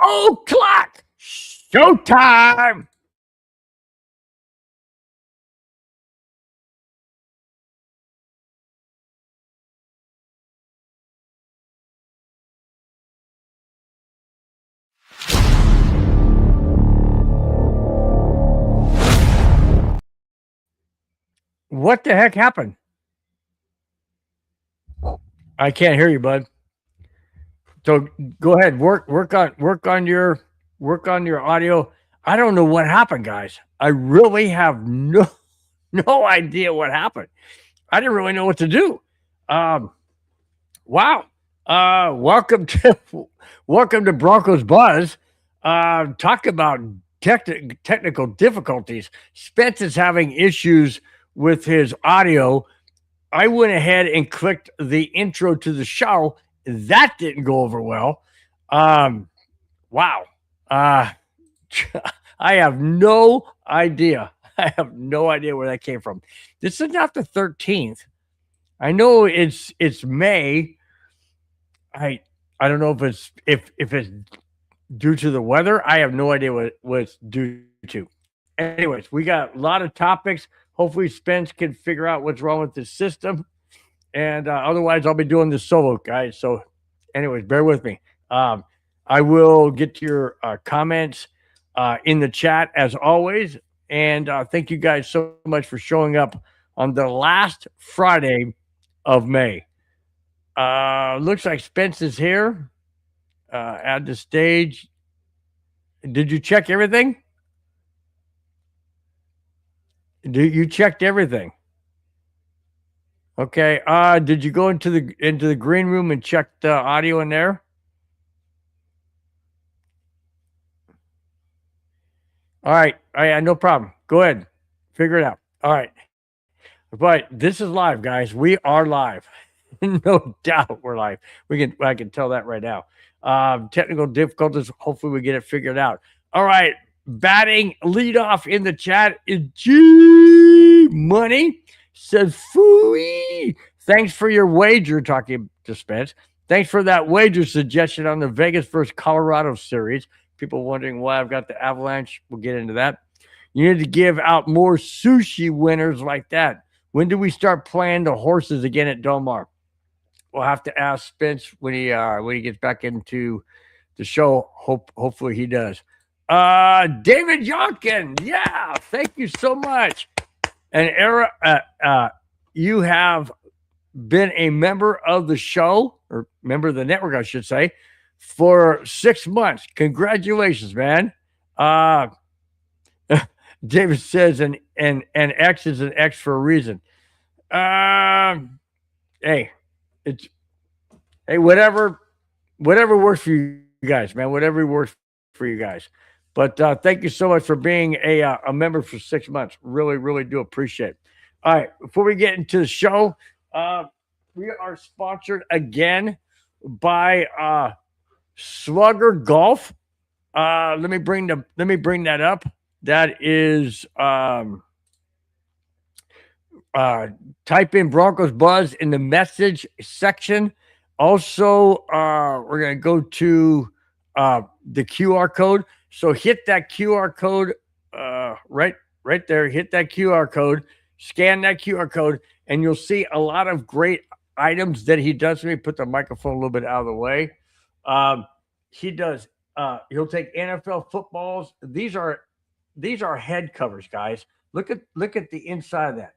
o'clock. Showtime. What the heck happened? I can't hear you, bud. So go ahead, work on your audio. I don't know what happened, guys. I really have no idea what happened. I didn't really know what to do. Um, wow. Welcome to welcome to Broncos Buzz. Talk about technical difficulties. Spence is having issues with his audio. I went ahead and clicked the intro to the show. That didn't go over well. Um, wow. Uh, I have no idea. I have no idea where that came from. This is not the 13th. I know it's May. I I don't know if it's due to the weather. I have no idea what it's due to. Anyways, we got a lot of topics. Hopefully Spence can figure out what's wrong with the system. And otherwise, I'll be doing this solo, guys. So, anyways, bear with me. I will get to your comments in the chat as always. And thank you guys so much for showing up on the last Friday of May. Looks like Spence is here. Add the stage. Did you check everything? You checked everything? Okay. Did you go into the green room and check the audio in there? All right. No problem. Go ahead. Figure it out. All right. But this is live, guys. We are live. No doubt we're live. I can tell that right now. Technical difficulties. Hopefully we get it figured out. All right. Batting leadoff in the chat is G Money. Says Fooey. Thanks for your wager, talking to Spence. Thanks for that wager suggestion on the Vegas versus Colorado series. People wondering why I've got the Avalanche. We'll get into that. You need to give out more sushi winners like that. When do we start playing the horses again at Del Mar? We'll have to ask Spence when he gets back into the show. Hopefully he does. David Yonkin, yeah, thank you so much. And Era, you have been a member of the show, or member of the network, I should say, for 6 months. Congratulations, man. David says an X is an X for a reason. Hey, whatever works for you guys, man. Whatever works for you guys. But thank you so much for being a member for 6 months. Really, really do appreciate it. All right, before we get into the show, we are sponsored again by Slugger Golf. Let me bring that up. That is type in Broncos Buzz in the message section. Also, we're gonna go to the QR code. So hit that QR code right there. Hit that QR code, scan that QR code, and you'll see a lot of great items that he does. Let me put the microphone a little bit out of the way. He does. He'll take NFL footballs. These are head covers, guys. Look at the inside of that.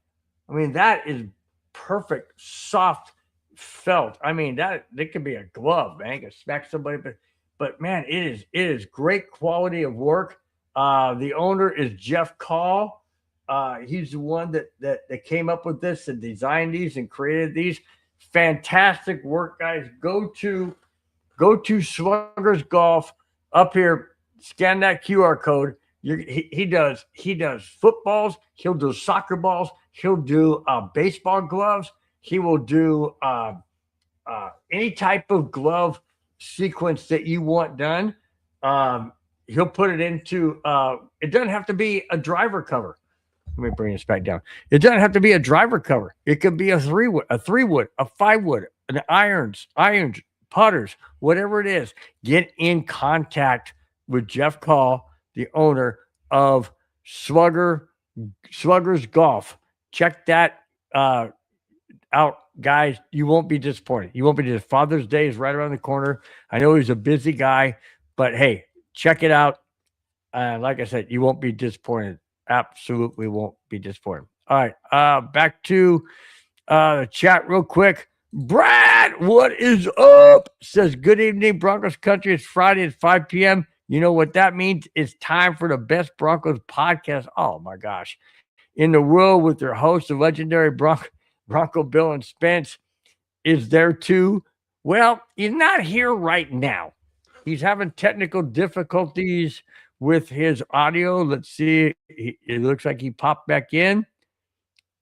I mean, that is perfect, soft felt. I mean, that could be a glove, man. You can smack somebody, but man, it is great quality of work. The owner is Jeff Call. He's the one that came up with this and designed these and created these. Fantastic work, guys. Go to Sluggers Golf up here. Scan that QR code. He does footballs. He'll do soccer balls. He'll do baseball gloves. He will do any type of glove sequence that you want done. He'll put it into. It doesn't have to be a driver cover. Let me bring this back down. It doesn't have to be a driver cover. It could be a 3-wood, a 3-wood, a 5-wood, an irons, putters, whatever it is. Get in contact with Jeff Call, the owner of Slugger's Golf. Check that out, guys. You won't be disappointed. You won't be disappointed. Father's Day is right around the corner. I know he's a busy guy, but hey, check it out. Like I said, you won't be disappointed. Absolutely won't be disappointed. All right. Back to the chat real quick. Brad, what is up? Says, good evening, Broncos country. It's Friday at 5 p.m. You know what that means? It's time for the best Broncos podcast. Oh, my gosh. In the world with their host, the legendary Bronco Bill and Spence is there too. Well, he's not here right now. He's having technical difficulties with his audio. Let's see. It looks like he popped back in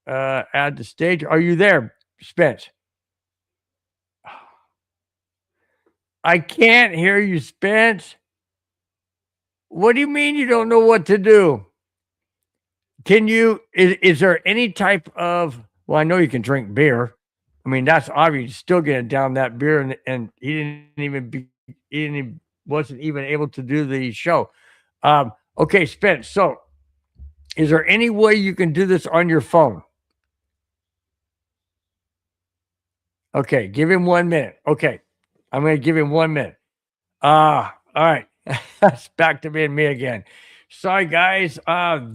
at the stage. Are you there, Spence? I can't hear you, Spence. What do you mean you don't know what to do? Can you, is there any type of, well, I know you can drink beer. I mean, that's obvious. You're still getting down that beer, and wasn't even able to do the show. Okay, Spence. So, is there any way you can do this on your phone? Okay, give him 1 minute. Okay, I'm going to give him 1 minute. All right. That's back to being me again. Sorry, guys.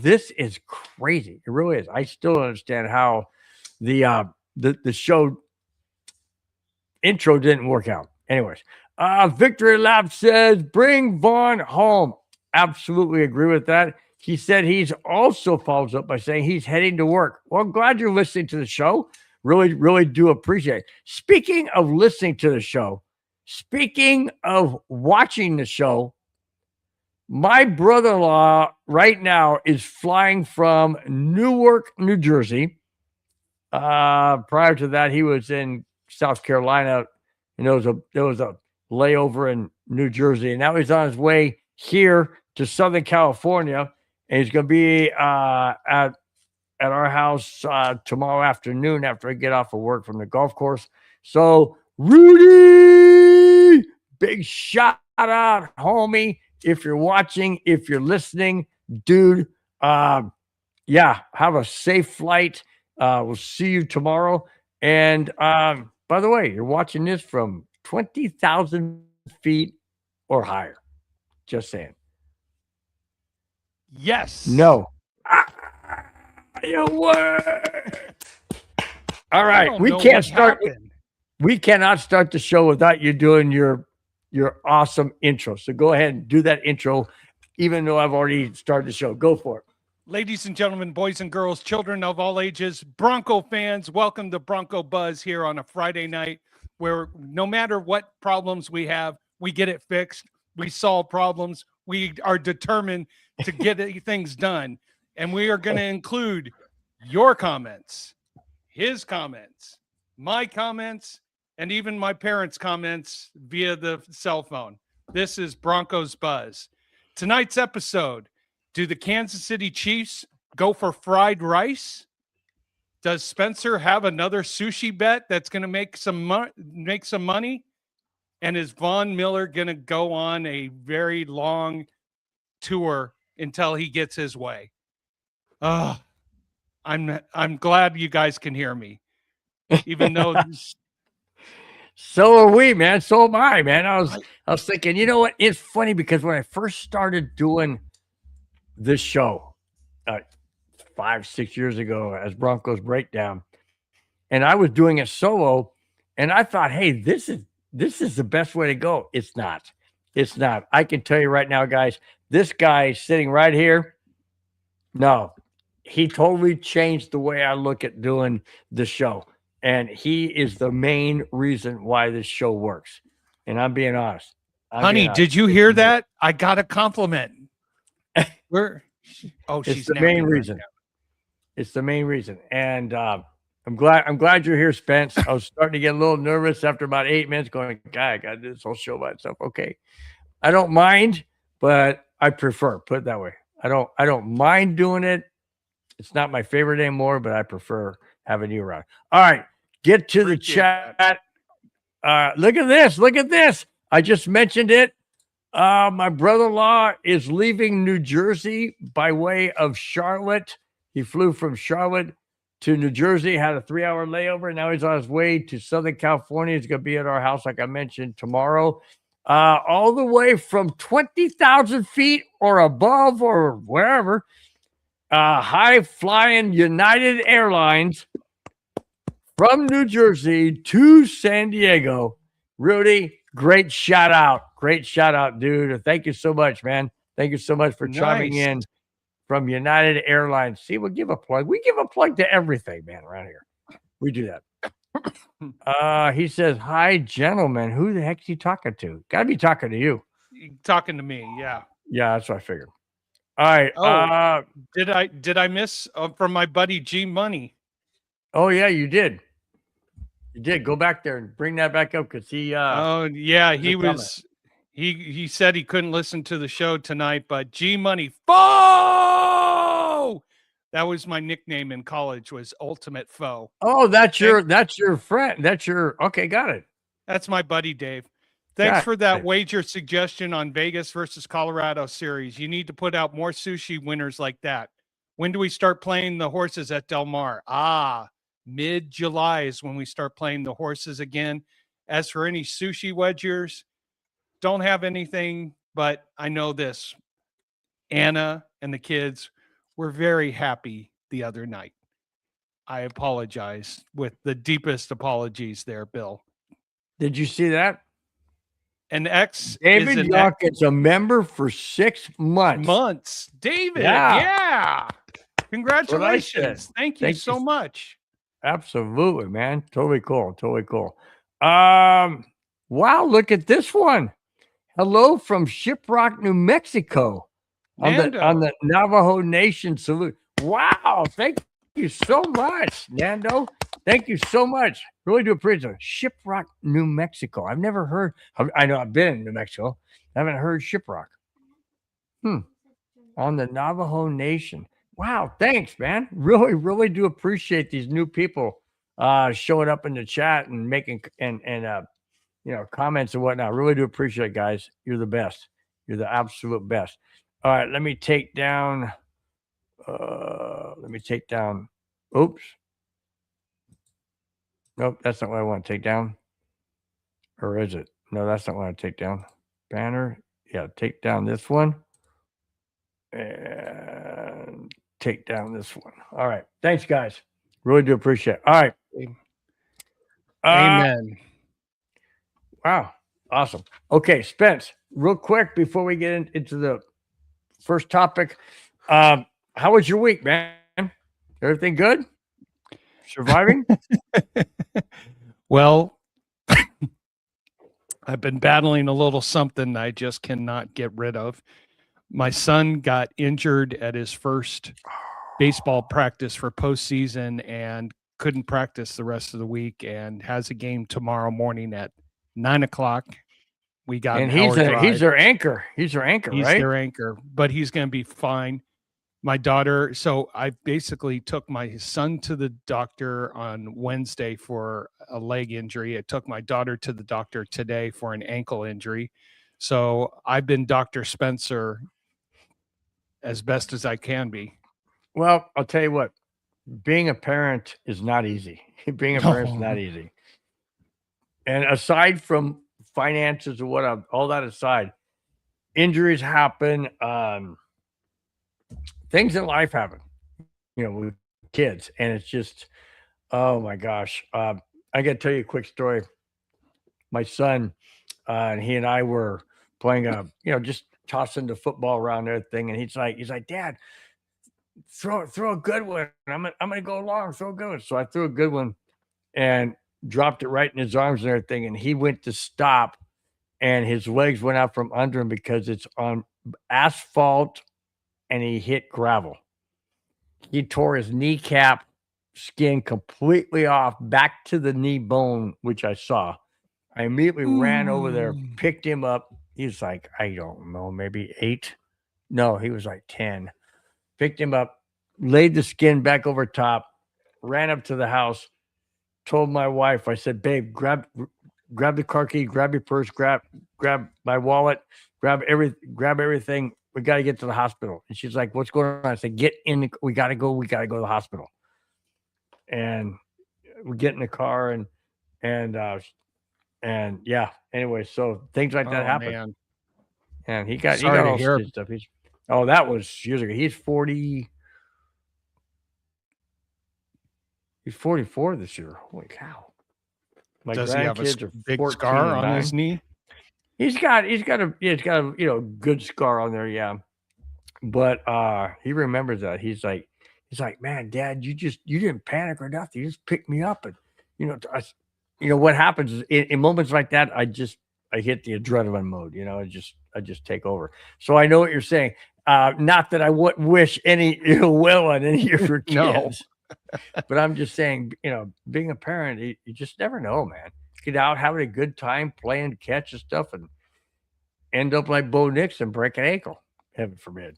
This is crazy. It really is. I still don't understand how the show intro didn't work out. Anyways, Victory Lab says, bring Vaughn home. Absolutely agree with that. He said he's also follows up by saying he's heading to work. Well, I'm glad you're listening to the show. Really, really do appreciate it. Speaking of listening to the show, speaking of watching the show, my brother-in-law right now is flying from Newark, New Jersey. Prior to that, he was in South Carolina, and there was a layover in New Jersey, and now he's on his way here to Southern California, and he's going to be at our house tomorrow afternoon after I get off of work from the golf course. So, Rudy, big shout out, homie. If you're watching, if you're listening, dude, yeah, have a safe flight. We'll see you tomorrow. And by the way, you're watching this from 20,000 feet or higher. Just saying. Yes. No. Your word. All right. We can't start. We cannot start the show without you doing your awesome intro. So go ahead and do that intro, even though I've already started the show. Go for it. Ladies and gentlemen, boys and girls, children of all ages, Bronco fans, welcome to Bronco Buzz here on a Friday night where no matter what problems we have, we get it fixed. We solve problems. We are determined to get things done. And we are going to include your comments, his comments, my comments, and even my parents' comments via the cell phone. This is Broncos Buzz. Tonight's episode, do the Kansas City Chiefs go for fried rice? Does Spencer have another sushi bet that's going to make some money? And is Von Miller going to go on a very long tour until he gets his way? I'm glad you guys can hear me, even though. So are we, man. So am I, man. I was thinking, you know what? It's funny because when I first started doing this show 5-6 years ago as Broncos Breakdown, and I was doing it solo, and I thought, hey, this is the best way to go. It's not. It's not. I can tell you right now, guys, this guy sitting right here, no, he totally changed the way I look at doing the show. And he is the main reason why this show works. And I'm being honest. Honey, did you hear that? I got a compliment. It's the main reason. It's the main reason. And I'm glad you're here, Spence. I was starting to get a little nervous after about 8 minutes going, God, I got to do this whole show by itself. Okay. I don't mind, but I prefer, put it that way. I don't mind doing it. It's not my favorite anymore, but I prefer having you around. All right. Get to the chat. Look at this. Look at this. I just mentioned it. My brother-in-law is leaving New Jersey by way of Charlotte. He flew from Charlotte to New Jersey, had a 3-hour layover. Now he's on his way to Southern California. He's going to be at our house, like I mentioned, tomorrow. All the way from 20,000 feet or above or wherever. High-flying United Airlines from New Jersey to San Diego. Rudy, great shout out. Great shout out, dude. Thank you so much, man. Thank you so much for chiming in from United Airlines. See, we'll give a plug. We give a plug to everything, man, around here. We do that. He says, hi, gentlemen. Who the heck's he talking to? Gotta be talking to you. Talking to me, yeah. Yeah, that's what I figured. All right. Oh, did I miss from my buddy G Money? Oh, yeah, you did. You did. Go back there and bring that back up because he oh yeah, he was he said he couldn't listen to the show tonight, but G Money Foe. That was my nickname in college, was Ultimate Foe. Oh, that's your friend. That's your okay, got it. That's my buddy Dave. Thanks for that wager suggestion on Vegas versus Colorado series. You need to put out more sushi winners like that. When do we start playing the horses at Del Mar? Mid-July is when we start playing the horses again. As for any sushi wedgers, don't have anything, but I know this. Anna and the kids were very happy the other night. I apologize with the deepest apologies there, Bill. Did you see that? An ex David Young is a member for 6 months. David, yeah. Congratulations. Thank you so much. Absolutely, man. Totally cool. Totally cool. Wow, look at this one. Hello from Shiprock, New Mexico. On the Navajo Nation salute. Wow, thank you so much, Nando. Thank you so much. Really do appreciate it. Shiprock, New Mexico. I've never heard. I know I've been in New Mexico. I haven't heard Shiprock. On the Navajo Nation. Wow, thanks, man. Really, really do appreciate these new people showing up in the chat and making and comments and whatnot. Really do appreciate it, guys. You're the best. You're the absolute best. All right, let me take down. Oops. Nope, that's not what I want to take down. Or is it? No, that's not what I want to take down. Banner. Yeah, take down this one. And take down this one. All right. Thanks, guys. Really do appreciate it. All right. Amen. Wow. Awesome. Okay, Spence, real quick before we get into the first topic. How was your week, man? Everything good? Surviving? Well, I've been battling a little something I just cannot get rid of. My son got injured at his first baseball practice for postseason and couldn't practice the rest of the week and has a game tomorrow morning at 9:00. We got and he's their anchor. He's their anchor, right? He's their anchor, but he's going to be fine. My daughter, so I basically took my son to the doctor on Wednesday for a leg injury. I took my daughter to the doctor today for an ankle injury. So I've been Dr. Spencer as best as I can be. Well, I'll tell you what, being a parent is not easy. Being a parent is not easy. And aside from finances or what, all that aside, injuries happen. Things in life happen, with kids. And it's just, oh my gosh. I got to tell you a quick story. My son, and he and I were playing just tossing the football around and everything. And he's like, Dad, throw a good one. I'm gonna go long, throw a good one. So I threw a good one and dropped it right in his arms and everything. And he went to stop and his legs went out from under him because it's on asphalt and he hit gravel. He tore his kneecap skin completely off back to the knee bone, which I saw. I immediately ran over there, picked him up. He was like, I don't know, maybe 8. No, he was like 10. Picked him up, laid the skin back over top, ran up to the house, told my wife, I said, babe, grab grab the car key, grab your purse, grab my wallet, grab everything. We got to get to the hospital. And she's like, "What's going on?" I said, "Get in. We got to go. We got to go to the hospital." And we get in the car and and yeah. Anyway, so things like that Oh happen. man, And he got sorry to all hear. stitched up. That was years ago. He's 40. He's 44 this year. Holy cow! My Does he have a grandkids are big 14 scar and on his 9. knee? He's got a good scar on there, yeah. But he remembers that. He's like, "Man, Dad, you didn't panic or nothing. You just picked me up and you know, I, what happens is in moments like that, I hit the adrenaline mode, I just take over. So I know what you're saying. Not that I wouldn't wish any ill will on any of your No. kids, but I'm just saying, being a parent, you just never know, man. Get out having a good time playing catch and stuff and end up like Bo Nix and break an ankle. Heaven forbid,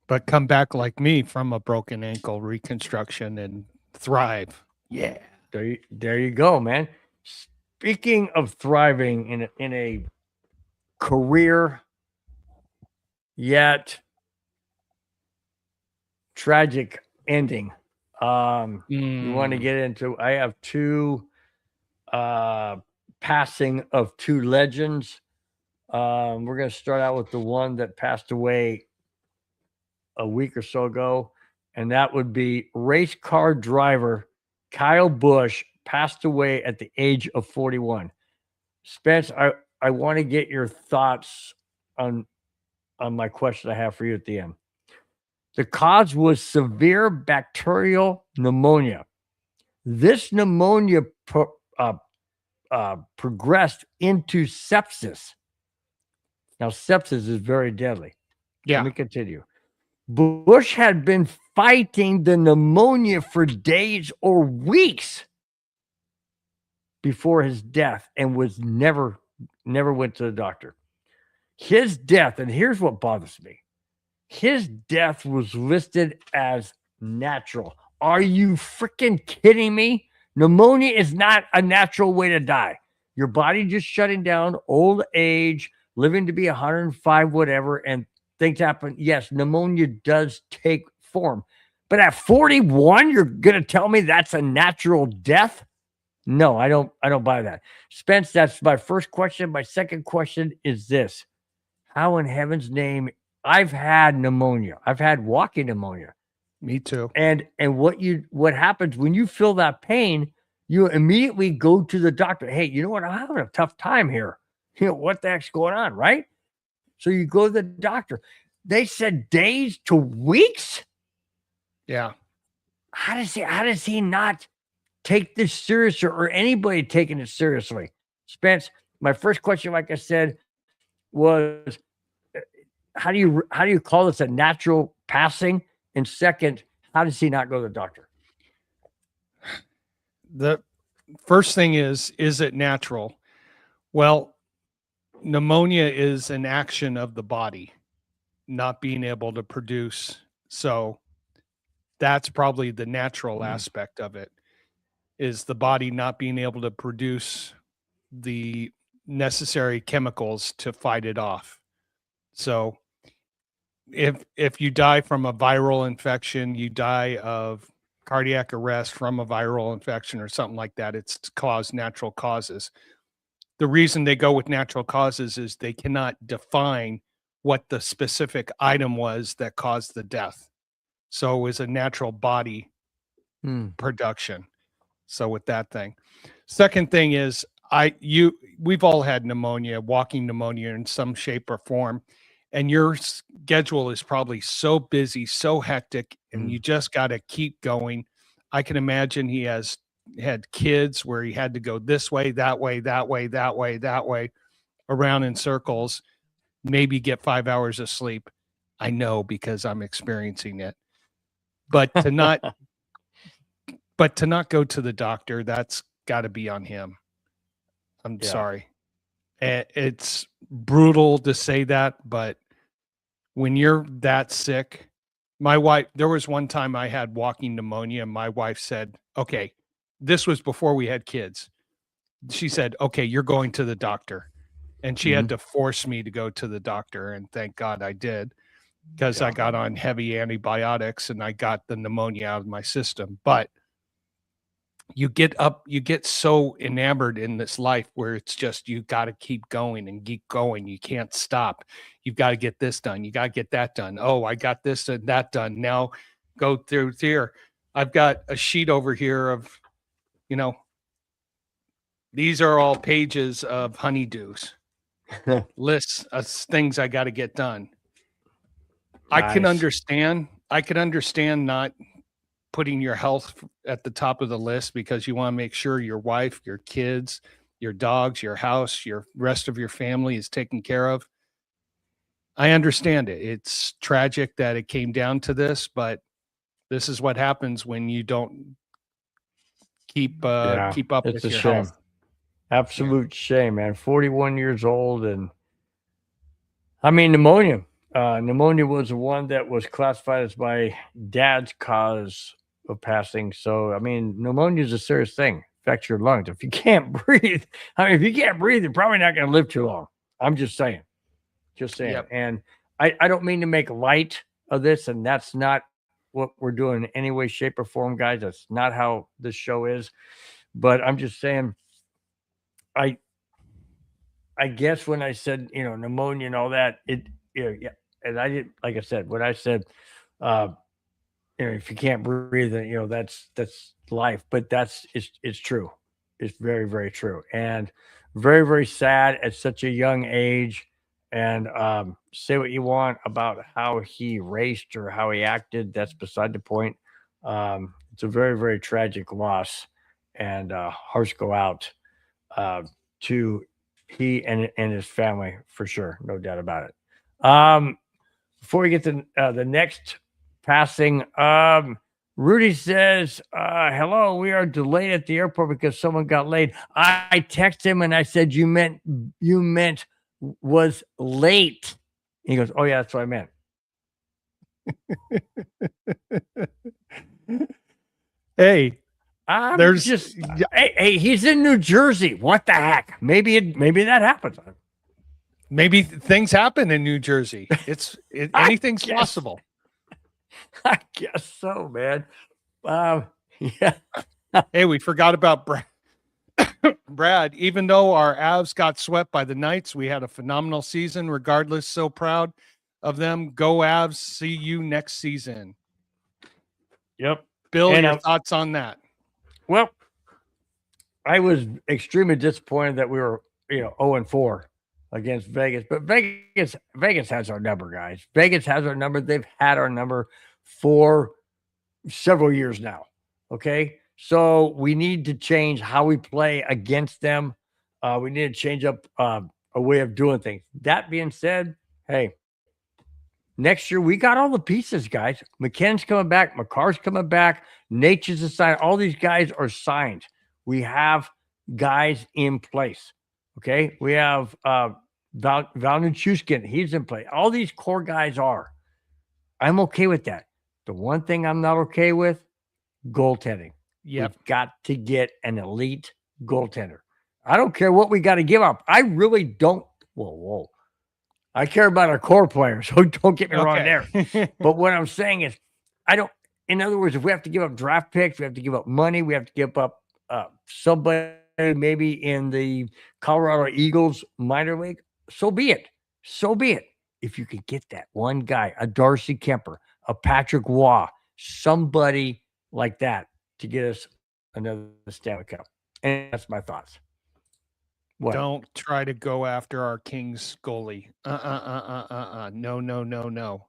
But come back like me from a broken ankle reconstruction and thrive. Yeah. There you go, man. Speaking of thriving in a career yet tragic ending. You want to get into? I have two passing of two legends. We're going to start out with the one that passed away a week or so ago, and that would be race car driver Kyle Busch passed away at the age of 41. Spence, I want to get your thoughts on my question I have for you at the end. The cause was severe bacterial pneumonia. This pneumonia progressed into sepsis. Now, sepsis is very deadly. Yeah. Let me continue. Bush had been fighting the pneumonia for days or weeks before his death and was never went to the doctor. His death, and here's what bothers me. His death was listed as natural. Are you freaking kidding me? Pneumonia is not a natural way to die. Your body just shutting down, old age, living to be 105, whatever, and things happen. Yes, pneumonia does take form. But at 41, you're going to tell me that's a natural death? No, I don't buy that. Spence, that's my first question. My second question is this. How in heaven's name, I've had pneumonia. I've had walking pneumonia. Me too. And what happens when you feel that pain, you immediately go to the doctor. Hey, you know what? I'm having a tough time here. What the heck's going on, right? So you go to the doctor. They said days to weeks. Yeah. How does he not take this seriously, or anybody taking it seriously? Spence, my first question, like I said, was how do you call this a natural passing? And second, how does he not go to the doctor? The first thing is it natural? Well, pneumonia is an action of the body not being able to produce. So that's probably the natural aspect of it, is the body not being able to produce the necessary chemicals to fight it off. So if you die from a viral infection, you die of cardiac arrest from a viral infection or something like that, it's caused natural causes. The reason they go with natural causes is they cannot define what the specific item was that caused the death. So it was a natural body production. So with that thing. Second thing is we've all had pneumonia, walking pneumonia in some shape or form, and your schedule is probably so busy, so hectic, and you just got to keep going. I can imagine he had kids where he had to go this way, that way, that way, that way, that way, around in circles, maybe get 5 hours of sleep. I know because I'm experiencing it. But to not go to the doctor, that's got to be on him. I'm sorry. It's brutal to say that, but when you're that sick, my wife, there was one time I had walking pneumonia, and my wife said, okay, this was before we had kids. she said, okay, you're going to the doctor. And she had Mhm. to force me to go to the doctor. And thank God I did, because I Yeah. got on heavy antibiotics and I got the pneumonia out of my system. But you get so enamored in this life where it's just, you got to keep going and keep going. You can't stop. You've got to get this done. You got to get that done. Oh, I got this and that done. Now go through here. I've got a sheet over here of, you know, these are all pages of honeydews, lists of things I got to get done. Nice. I can understand not putting your health at the top of the list because you want to make sure your wife, your kids, your dogs, your house, your rest of your family is taken care of. I understand it. It's tragic that it came down to this, but this is what happens when you don't Yeah, keep up it's with a your shame. health. Yeah. Absolute shame, man. 41 years old, and I mean pneumonia. Pneumonia was the one that was classified as my dad's cause of passing. So I mean, pneumonia is a serious thing. Affects your lungs. If you can't breathe, I mean, if you can't breathe, you're probably not going to live too long. I'm just saying. Just saying. Yep. And I don't mean to make light of this, and that's not what we're doing in any way, shape, or form, guys. That's not how this show is. But I'm just saying, I I guess when I said, pneumonia and all that, yeah. And I didn't, like I said, when I said, uh, if you can't breathe, then, that's life. But it's true. It's very, very true. And very, very sad at such a young age. And say what you want about how he raced or how he acted. That's beside the point. It's a very, very tragic loss. And hearts go out uh, to he and his family for sure, no doubt about it. Before we get to the next passing, Rudy says, "Hello, we are delayed at the airport because someone got late." I texted him and I said, "You meant was late." He goes, "Oh yeah, that's what I meant." Hey, I'm there's just, hey, he's in New Jersey. What the heck? Maybe that happens. maybe things happen in New Jersey. I Anything's guess possible. I guess so, man. Um, yeah, Hey, we forgot about Brad. Brad, even though our Avs got swept by the Knights, we had a phenomenal season. Regardless, so proud of them. Go Avs. See you next season. yep. Bill, And your thoughts on that? well, I was extremely disappointed that we were, 0-4 against Vegas, but Vegas has our number, guys. Vegas has our number. They've had our number for several years now. Okay, so we need to change how we play against them. We need to change up a way of doing things. That being said, hey, next year we got all the pieces, guys. McKinnon's coming back, McCarr's coming back, Nature's assigned. All these guys are signed. We have guys in place. Okay, we have Valnuchuskin. He's in play. All these core guys are. I'm okay with that. The one thing I'm not okay with, goaltending. Yep. We've got to get an elite goaltender. I don't care what we got to give up. I really don't. Whoa. I care about our core players, so don't get me wrong there. Okay. But what I'm saying is, I don't. In other words, if we have to give up draft picks, we have to give up money, we have to give up somebody maybe in the Colorado Eagles minor league. So be it. So be it. If you could get that one guy, a Darcy Kemper, a Patrick Waugh, somebody like that to get us another Stanley Cup. And that's my thoughts. What? Don't try to go after our Kings goalie. No, no, no, no.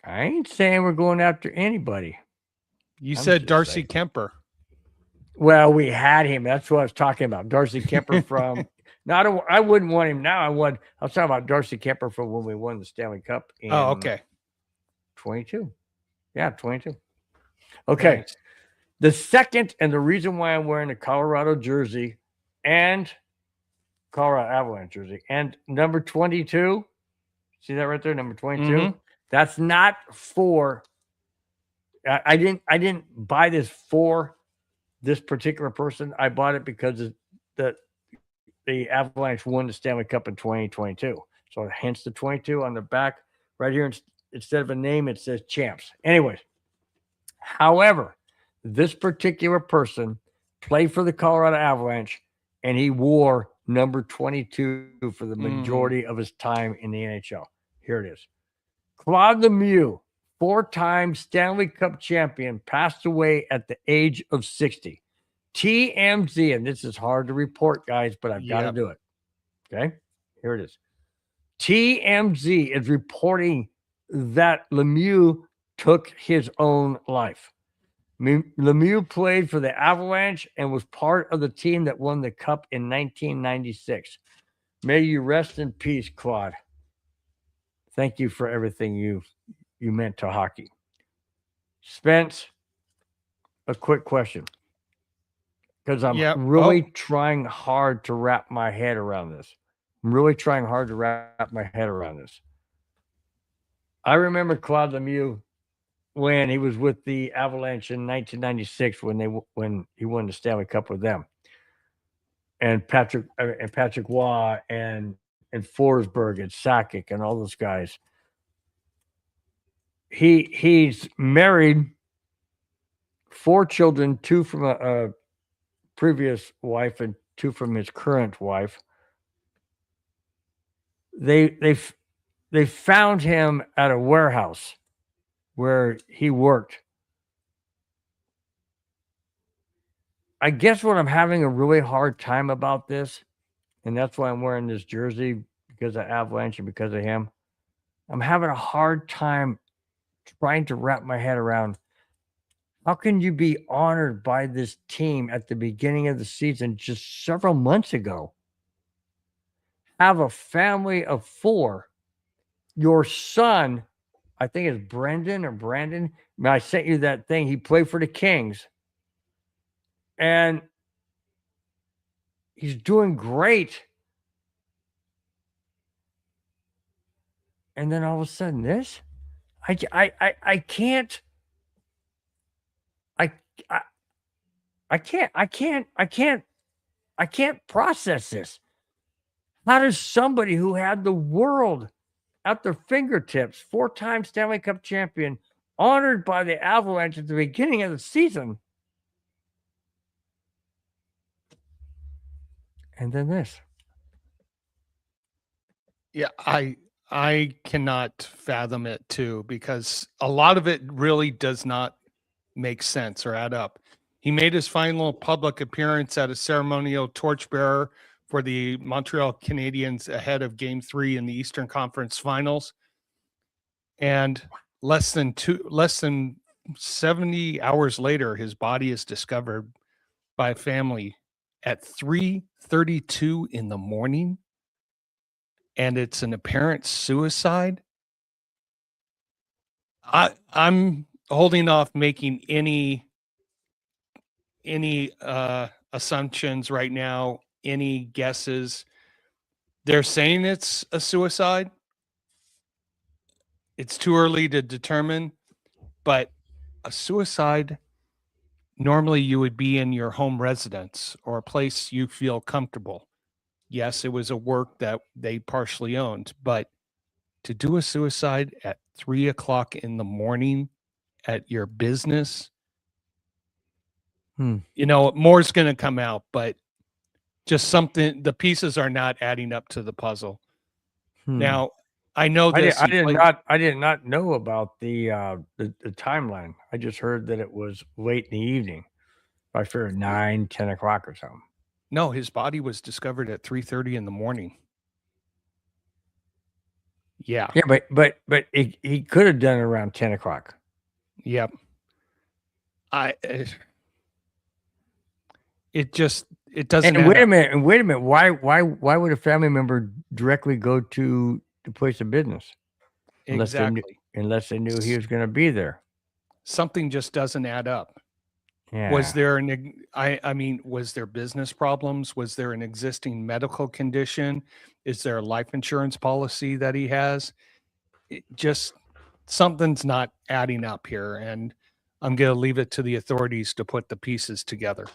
I ain't saying we're going after anybody. You I'm said just Darcy saying. Kemper. Well, we had him. That's what I was talking about. Darcy Kemper from. No, I wouldn't want him now. I was talking about Darcy Kemper from when we won the Stanley Cup in Oh, okay. 22. Yeah, 22. Okay. Nice. The second, and the reason why I'm wearing a Colorado jersey and Colorado Avalanche jersey and number 22. See that right there, number 22. Mhm. That's not for. I didn't buy this for this particular person, I bought it because the the Avalanche won the Stanley Cup in 2022. So hence the 22 on the back right here. Instead of a name, it says champs. Anyways, however, this particular person played for the Colorado Avalanche and he wore number 22 for the majority of his time in the NHL. Here it is. Claude Lemieux, 4-time Stanley Cup champion, passed away at the age of 60. TMZ, and this is hard to report, guys, but I've got to do it. Okay, here it is. TMZ is reporting that Lemieux took his own life. Lemieux played for the Avalanche and was part of the team that won the Cup in 1996. May you rest in peace, Claude. Thank you for everything you meant to hockey. Spence, a quick question. Because I'm really trying hard to wrap my head around this. I'm really trying hard to wrap my head around this. I remember Claude Lemieux when he was with the Avalanche in 1996 when he won the Stanley Cup with them, and Patrick Waugh and Forsberg and Sakic and all those guys. He's married, 4 children, 2 from a previous wife and 2 from his current wife. They found him at a warehouse where he worked. I guess what I'm having a really hard time about this, and that's why I'm wearing this jersey, because of Avalanche and because of him. I'm having a hard time trying to wrap my head around how can you be honored by this team at the beginning of the season just several months ago? Have a family of 4. Your son, I think it's Brendan or Brandon. I sent you that thing. He played for the Kings. And he's doing great. And then all of a sudden this? I can't. I can't process this. How does somebody who had the world at their fingertips, 4-time Stanley Cup champion, honored by the Avalanche at the beginning of the season, and then this? Yeah, I cannot fathom it too, because a lot of it really does not make sense or add up. He made his final public appearance at a ceremonial torchbearer for the Montreal Canadiens ahead of Game 3 in the Eastern Conference Finals, and less than 70 hours later, his body is discovered by a family at 3:32 in the morning, and it's an apparent suicide. I'm holding off making any assumptions right now, any guesses. They're saying it's a suicide. It's too early to determine, but a suicide, normally you would be in your home residence or a place you feel comfortable. Yes, it was a work that they partially owned, but to do a suicide at 3:00 in the morning at your business, more's going to come out, but just something, the pieces are not adding up to the puzzle. Now, I know this. I did not know about the timeline. I just heard that it was late in the evening. I figured 9, 10 o'clock or something. No, his body was discovered at 3:30 in the morning. Yeah. Yeah, but he could have done it around 10 o'clock. Yep. It doesn't. And wait a minute. Why would a family member directly go to the place of business? Exactly. Unless they knew he was going to be there. Something just doesn't add up. Yeah. Was there was there business problems? Was there an existing medical condition? Is there a life insurance policy that he has? Just something's not adding up here. And I'm going to leave it to the authorities to put the pieces together.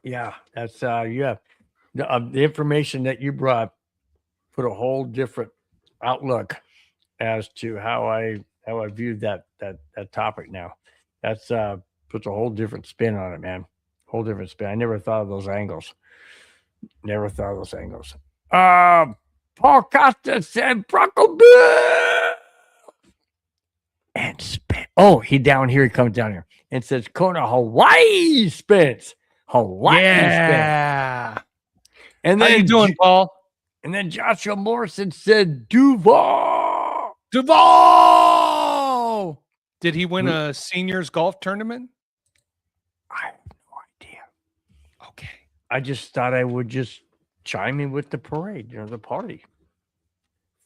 Yeah, that's yeah. The information that you brought put a whole different outlook as to how I viewed that topic now. That's puts a whole different spin on it, man. Whole different spin. I never thought of those angles. Never thought of those angles. Paul Costa said Bronco Bill and spin. Oh, he down here. He comes down here and says Kona Hawaii spins. Hawaii spins. Yeah. And How then you doing, Paul? And then Joshua Morrison said Duval. Duval. Did he win a seniors golf tournament? I have no idea. Okay. I just thought I would just chime in with the parade, the party.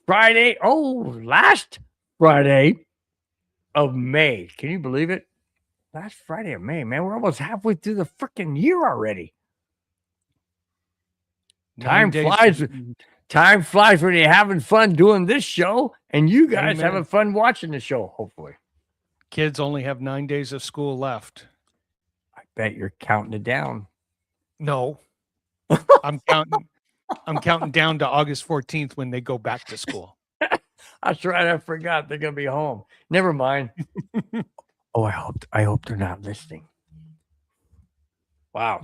Friday. Oh, last Friday of May. Can you believe it? Last Friday of May, man. We're almost halfway through the freaking year already. Time flies. Time flies when you're having fun doing this show, and you guys having fun watching the show, hopefully. Kids only have 9 days of school left. I bet you're counting it down. No. I'm counting down to August 14th when they go back to school. That's right. I forgot they're gonna be home. Never mind. Oh, I hope they're not listening. Wow.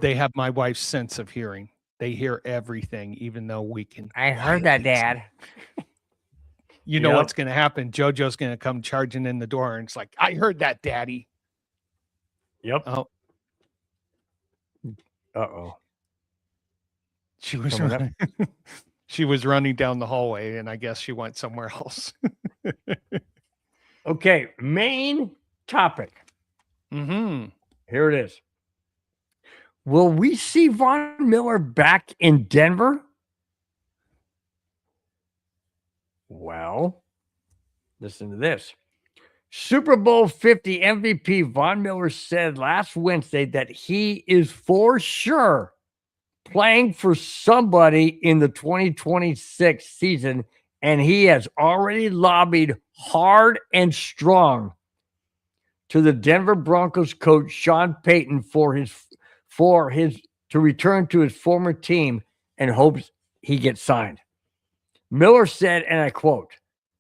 They have my wife's sense of hearing. They hear everything, even though we can. I heard that, Dad. You know what's going to happen? JoJo's going to come charging in the door, and it's like, I heard that, Daddy. Yep. Oh. Uh-oh. She was running down the hallway, and I guess she went somewhere else. Okay, main topic. Mm-hmm. Here it is. Will we see Von Miller back in Denver? Well, listen to this. Super Bowl 50 MVP Von Miller said last Wednesday that he is for sure playing for somebody in the 2026 season, and he has already lobbied hard and strong to the Denver Broncos coach Sean Payton for his to return to his former team and hopes he gets signed. Miller said, and I quote,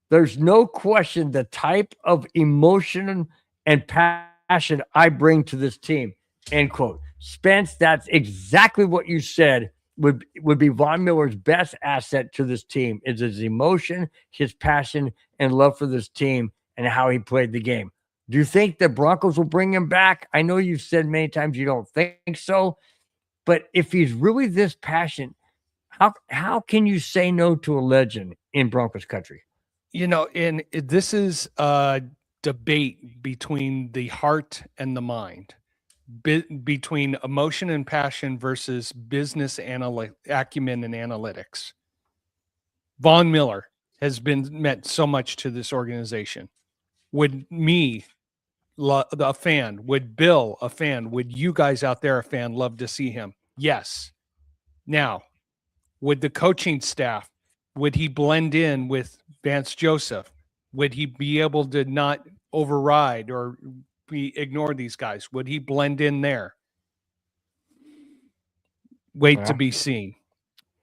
"There's no question the type of emotion and passion I bring to this team," end quote. Spence, that's exactly what you said would be Von Miller's best asset to this team is his emotion, his passion, and love for this team and how he played the game. Do you think the Broncos will bring him back? I know you've said many times you don't think so, but if he's really this passionate, how can you say no to a legend in Broncos country? And this is a debate between the heart and the mind, between emotion and passion versus business acumen and analytics. Von Miller has meant so much to this organization. Would me, a fan, would Bill, a fan, would you guys out there, a fan, love to see him? Yes. Now, would the coaching staff, would he blend in with Vance Joseph? Would he be able to not override or ignore these guys? Would he blend in there? Wait to be seen.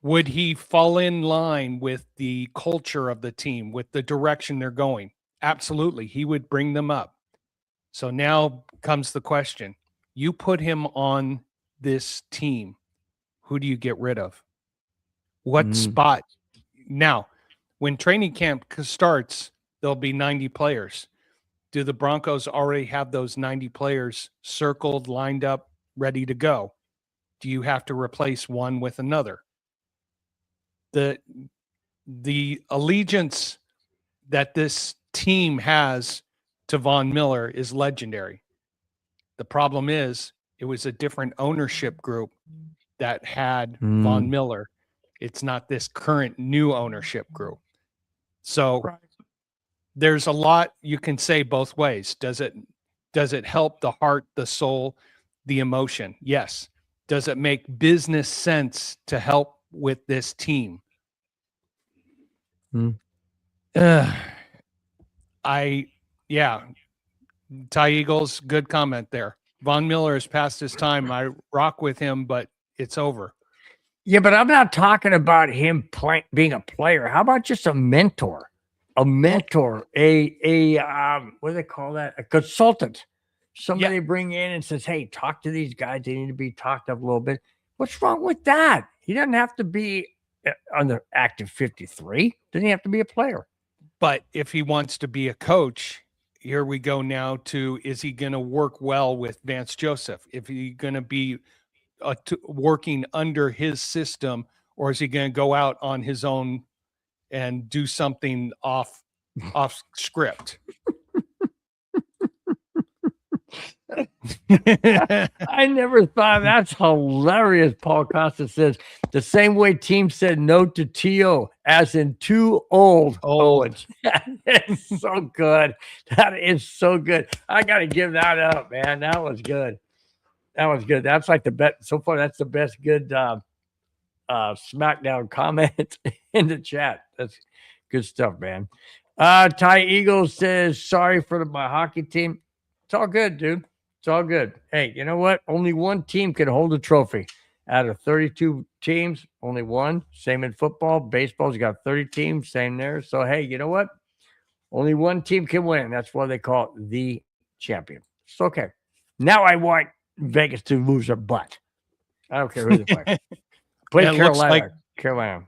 Would he fall in line with the culture of the team, with the direction they're going? Absolutely. He would bring them up. So now comes the question. You put him on this team. Who do you get rid of? What spot? Now, when training camp starts, there'll be 90 players. Do the Broncos already have those 90 players circled, lined up, ready to go? Do you have to replace one with another? The allegiance that this team has to Von Miller is legendary. The problem is it was a different ownership group that had Von Miller. It's not this current new ownership group. So there's a lot you can say both ways. Does it help the heart, the soul, the emotion? Yes. Does it make business sense to help with this team? Ty Eagles, good comment there. Von Miller has passed his time. I rock with him, but it's over. Yeah, but I'm not talking about him being a player. How about just a mentor? A mentor, what do they call that? A consultant. Somebody bring in and says, "Hey, talk to these guys. They need to be talked up a little bit." What's wrong with that? He doesn't have to be on the active 53. Doesn't he have to be a player? But if he wants to be a coach, here we go now to, is he going to work well with Vance Joseph? If he's going to be working under his system, or is he going to go out on his own and do something off script? I never thought that's hilarious. Paul Costa says the same way team said no to T.O. as in too old. Owens. That's so good. That is so good. I got to give that up, man. That was good. That was good. That's like the best so far. That's the best good SmackDown comment in the chat. That's good stuff, man. Ty Eagles says sorry for my hockey team. It's all good, dude. It's all good. Hey, you know what? Only one team can hold a trophy. Out of 32 teams, only one. Same in football. Baseball's got 30 teams. Same there. So, hey, you know what? Only one team can win. That's why they call it the champion. It's okay. Now I want Vegas to lose their butt. I don't care who they play. Play Carolina. Carolina.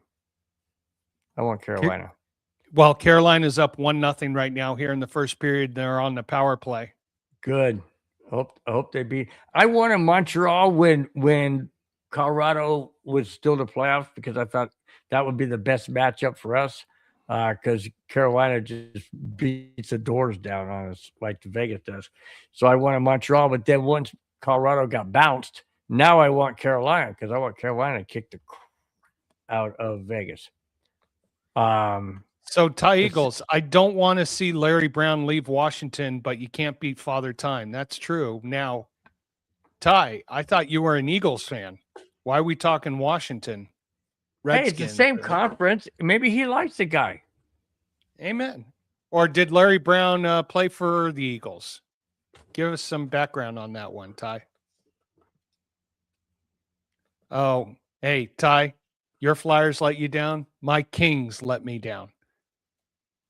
I want Carolina. Well, Carolina's up 1-0 right now here in the first period. They're on the power play. Good. I hope they beat. I wanted Montreal when Colorado was still the playoffs because I thought that would be the best matchup for us because Carolina just beats the doors down on us like Vegas does. So I wanted Montreal, but then once Colorado got bounced, now I want Carolina because I want Carolina to kick the out of Vegas. So Ty Eagles, I don't want to see Larry Brown leave Washington, but you can't beat Father Time. That's true. Now, Ty, I thought you were an Eagles fan. Why are we talking Washington? Redskins, hey, it's the same conference. Maybe he likes the guy. Amen. Or did Larry Brown play for the Eagles? Give us some background on that one, Ty. Oh, hey, Ty, your Flyers let you down. My Kings let me down.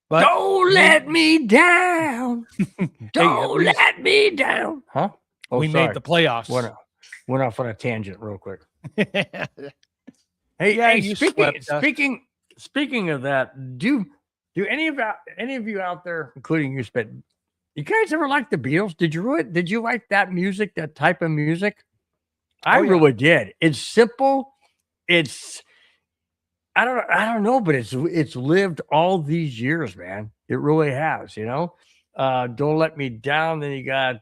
But don't let me down. Don't let me down. Huh? Oh, we made the playoffs. Went off on a tangent real quick. Hey, speaking of that, do any of you out there, including you, you guys ever like the Beatles? Did you like that music, that type of music? I really did. It's simple. It's I don't know, but it's lived all these years, man. It really has, you know. Don't Let Me Down. Then you got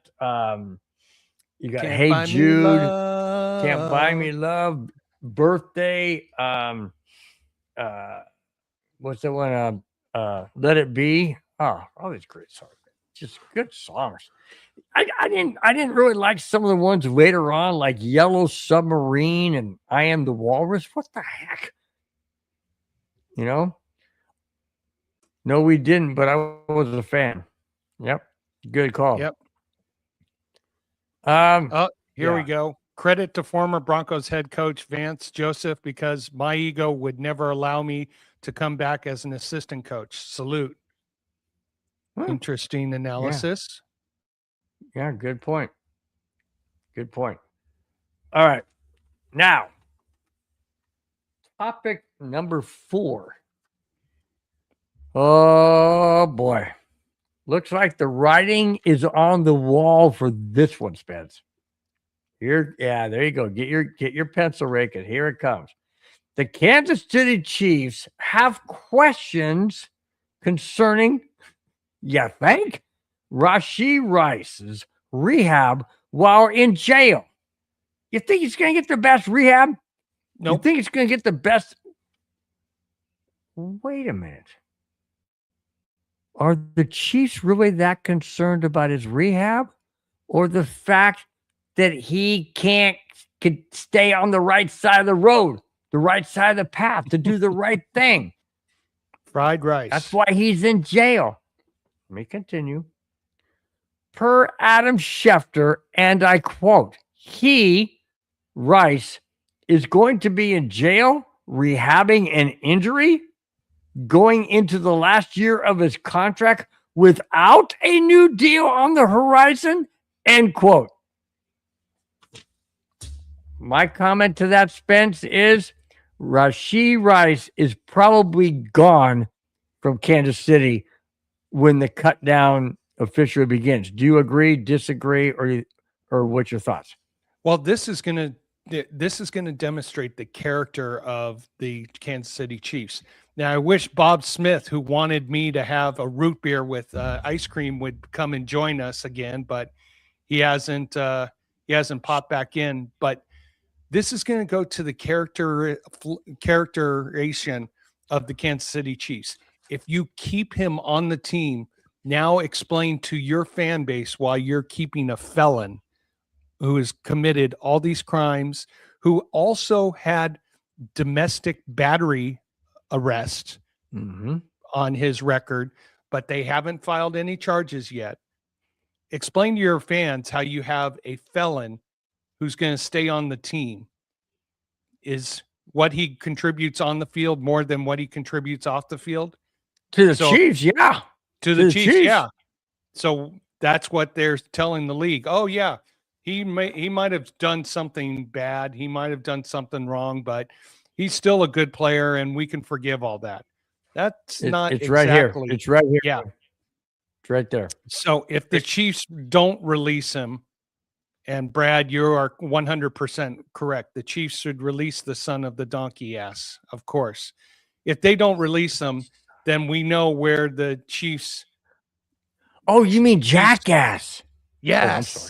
Hey Jude, Can't Buy Me Love, Birthday. What's the one? Let It Be. Oh, all these great songs. Just good songs. I didn't really like some of the ones later on, like Yellow Submarine and I Am the Walrus. What the heck? You know? No, we didn't, but I was a fan. Yep. Good call. Yep. Here we go. Credit to former Broncos head coach Vance Joseph because my ego would never allow me to come back as an assistant coach. Salute. Interesting analysis. Yeah, good point. Good point. All right. Now, topic number 4. Oh boy. Looks like the writing is on the wall for this one, Spence. Here, there you go. Get your pencil raking. Here it comes. The Kansas City Chiefs have questions concerning, you think, Rashee Rice's rehab while in jail. You think he's going to get the best rehab? No. You think he's going to get the best? Wait a minute. Are the Chiefs really that concerned about his rehab, or the fact that he can stay on the right side of the road, the right side of the path to do the right thing? Fried rice. That's why he's in jail. Let me continue. per Adam Schefter, and I quote, he, Rice, is going to be in jail rehabbing an injury going into the last year of his contract without a new deal on the horizon, end quote. My comment to that, Spence, is Rashee Rice is probably gone from Kansas City when the cut down officially begins. Do you agree, disagree, or what's your thoughts? Well, this is going to demonstrate the character of the Kansas City Chiefs. Now, I wish Bob Smith, who wanted me to have a root beer with ice cream, would come and join us again, but he hasn't. He hasn't popped back in. But this is going to go to the characterization of the Kansas City Chiefs. If you keep him on the team, now explain to your fan base why you're keeping a felon who has committed all these crimes, who also had domestic battery arrest on his record, but they haven't filed any charges yet. Explain to your fans how you have a felon who's going to stay on the team. Is what he contributes on the field more than what he contributes off the field? To the Chiefs, yeah. To the Chiefs, yeah. So that's what they're telling the league. Oh, yeah. He might have done something bad. He might have done something wrong, but he's still a good player, and we can forgive all that. That's not it's exactly. Right here. It's right here. Yeah. It's right there. So if the Chiefs don't release him, and Brad, you are 100% correct. The Chiefs should release the son of the donkey ass, of course. If they don't release him, then we know where the Chiefs. Oh, you mean jackass? Yes. Oh, I'm sorry.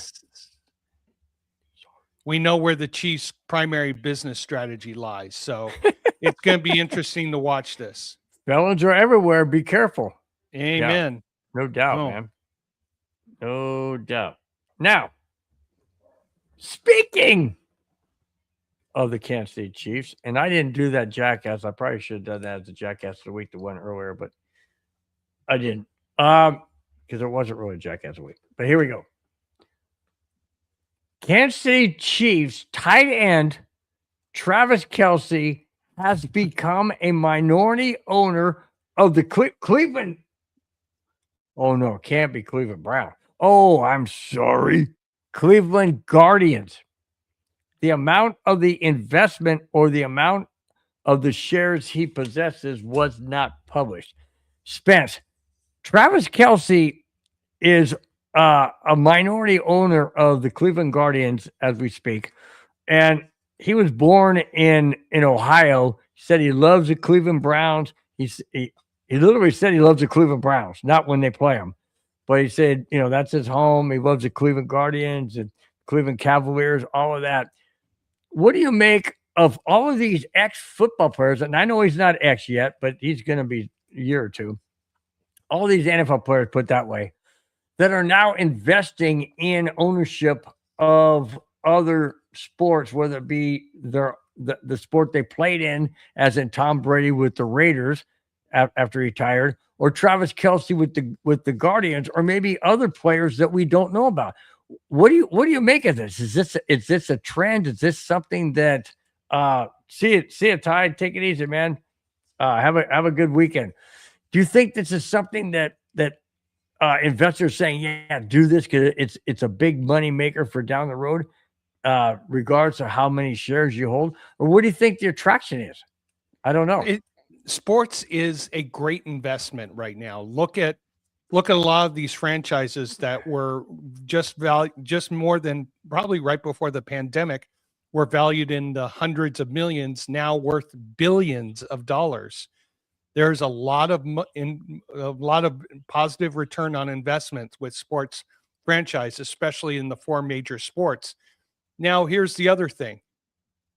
We know where the Chiefs' primary business strategy lies. So it's going to be interesting to watch this. Felons are everywhere. Be careful. Amen. Yeah. No doubt, man. No doubt. Now, speaking of the Kansas City Chiefs, and I didn't do that jackass. I probably should have done that as a jackass of the week that went earlier, but I didn't. Because it wasn't really a jackass of the week. But here we go. Kansas City Chiefs tight end Travis Kelce has become a minority owner of the Cleveland. Oh, no, it can't be Cleveland Brown. Oh, I'm sorry. Cleveland Guardians. The amount of the investment or the amount of the shares he possesses was not published. Spence, Travis Kelce is a minority owner of the Cleveland Guardians as we speak. And he was born in Ohio. He said he loves the Cleveland Browns. He literally said he loves the Cleveland Browns, not when they play them. But he said, that's his home. He loves the Cleveland Guardians and Cleveland Cavaliers, all of that. What do you make of all of these ex-football players? And I know he's not ex yet, but he's going to be a year or two. All these NFL players, put that way, that are now investing in ownership of other sports, whether it be the sport they played in, as in Tom Brady with the Raiders after he retired, or Travis Kelce with the Guardians, or maybe other players that we don't know about. What do you make of this? Is this a trend? Is this something that see it, Tide? Take it easy, man. Have a good weekend. Do you think this is something that investors saying, yeah, do this because it's a big money maker for down the road, regardless of how many shares you hold? Or what do you think the attraction is? I don't know. Sports is a great investment right now. Look at a lot of these franchises that were just more than probably right before the pandemic were valued in the hundreds of millions, now worth billions of dollars. There's a lot of positive return on investment with sports franchise, especially in the four major sports. Now, here's the other thing.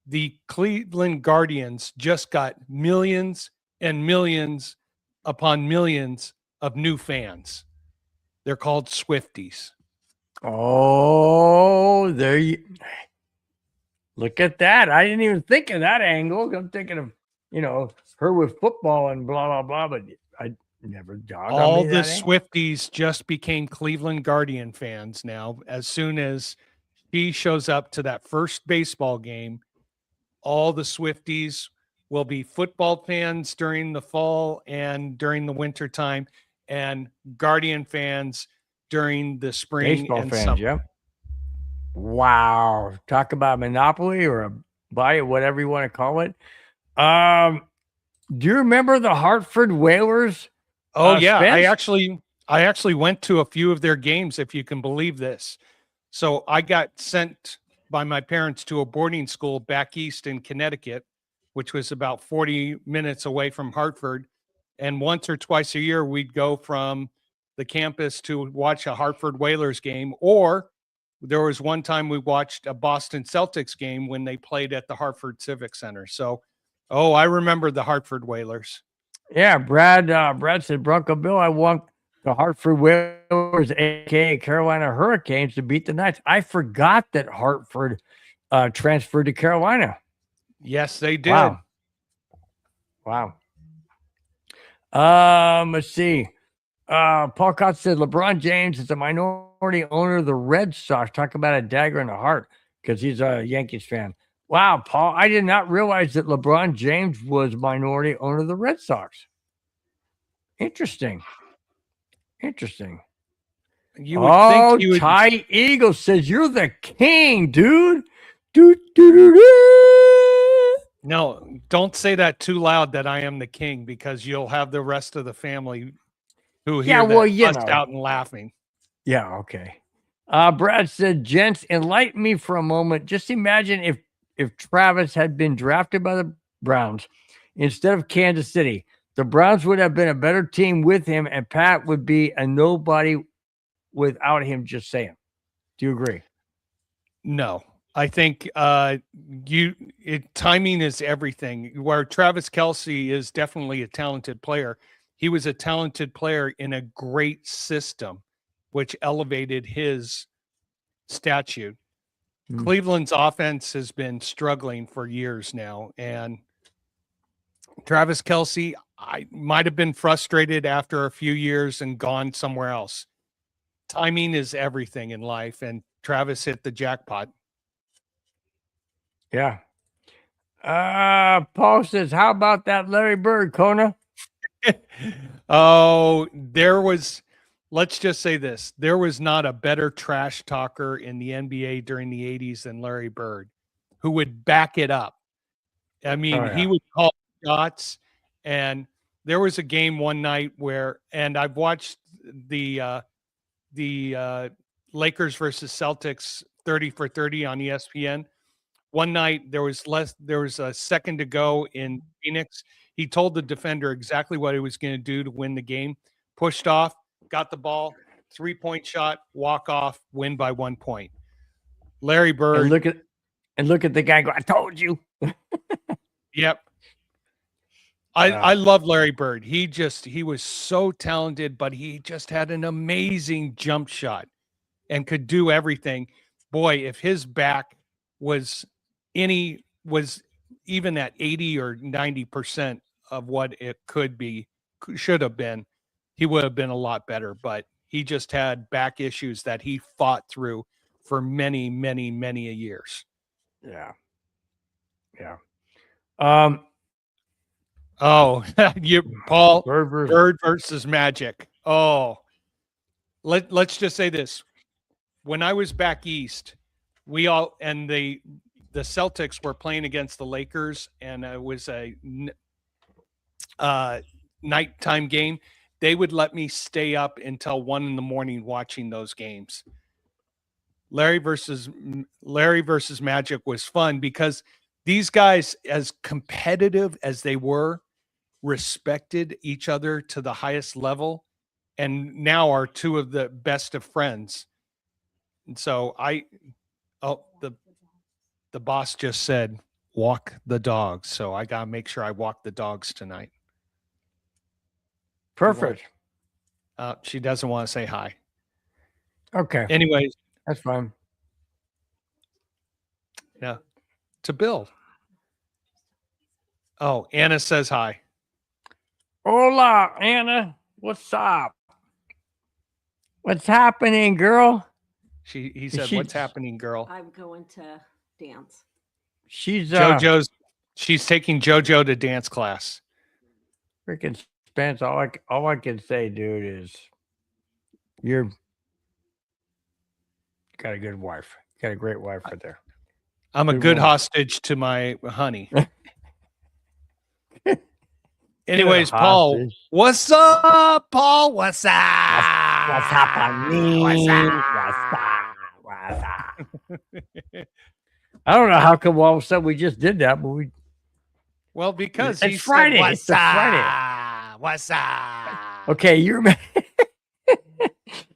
The Cleveland Guardians just got millions and millions upon millions of new fans. They're called Swifties. Oh, there you look at that. I didn't even think of that angle. I'm thinking of, her with football and blah, blah, blah. But Never dawned on All me the that. Swifties just became Cleveland Guardian fans now. As soon as he shows up to that first baseball game, all the Swifties will be football fans during the fall and during the winter time, and Guardian fans during the spring Baseball and fans, summer. yeah. Wow. Talk about monopoly or a buy it, whatever you want to call it. Do you remember the Hartford Whalers? Oh yeah, Spence? I actually went to a few of their games, if you can believe this. So I got sent by my parents to a boarding school back east in Connecticut, which was about 40 minutes away from Hartford. And once or twice a year, we'd go from the campus to watch a Hartford Whalers game. Or there was one time we watched a Boston Celtics game when they played at the Hartford Civic Center. So, oh, I remember the Hartford Whalers. Yeah, Brad said, Bronco Bill, I want the Hartford Whalers, aka Carolina Hurricanes, to beat the Knights. I forgot that Hartford transferred to Carolina. Yes, they did. Wow. Wow. Let's see. Paul Cott said LeBron James is a minority owner of the Red Sox. Talk about a dagger in the heart because he's a Yankees fan. Wow, Paul, I did not realize that LeBron James was minority owner of the Red Sox. Interesting. Interesting. You would think Oh, he would. Ty Eagle says you're the king, dude. Do, do, do, do. No, don't say that too loud that I am the king, because you'll have the rest of the family who Yeah, hear well, that you bust know. out and laughing. Yeah, okay. Brad said, gents, enlighten me for a moment. Just imagine if Travis had been drafted by the Browns instead of Kansas City. The Browns would have been a better team with him, and Pat would be a nobody without him. Just saying. Do you agree? No, I think timing is everything. Where Travis Kelsey is definitely a talented player, he was a talented player in a great system, which elevated his statute. Hmm. Cleveland's offense has been struggling for years now, and Travis Kelsey, I might have been frustrated after a few years and gone somewhere else. Timing is everything in life, and Travis hit the jackpot. Yeah. Paul says, how about that Larry Bird, Kona? Oh, let's just say this. There was not a better trash talker in the NBA during the 80s than Larry Bird, who would back it up. I mean, Oh, he yeah. would call shots. And there was a game one night where, and I've watched the Lakers versus Celtics 30 for 30 on ESPN. One night there was a second to go in Phoenix. He told the defender exactly what he was going to do to win the game. Pushed off, got the ball, 3-point shot, walk off, win by 1 point. Larry And Bird. look at the guy go, I told you. Yep. I love Larry Bird. He was so talented, but he just had an amazing jump shot and could do everything. Boy, if his back was was even at 80 or 90% of what it should have been, he would have been a lot better. But he just had back issues that he fought through for many, many, many years. Yeah. Yeah. Um, Oh, Paul, Bird Bird versus Magic. Oh, let's just say this. When I was back east, we all and the Celtics were playing against the Lakers, and it was a nighttime game. They would let me stay up until 1 a.m. watching those games. Larry versus Magic was fun because these guys, as competitive as they were, respected each other to the highest level, and now are two of the best of friends. And so the boss just said, walk the dogs. So I got to make sure I walk the dogs tonight. Perfect. She doesn't want to say hi. Okay. Anyways, That's fine. yeah, to Bill. Oh, Anna says hi. Hola, Anna. What's up? What's happening, girl? He Is said, she? "What's happening, girl?" I'm going to dance. She's She's taking JoJo to dance class. freaking Spence. All I can say, dude, is you're got a good wife. Got a great wife right there. I'm a Good good woman. hostage to my honey. Good Anyways, Paul, hostage. what's up, Paul? What's up? What's happening? What's What's up? I don't know how come all of a sudden we just did that, but we. Well, because It's he Friday. said, It's a Friday. What's up? Okay, you remember?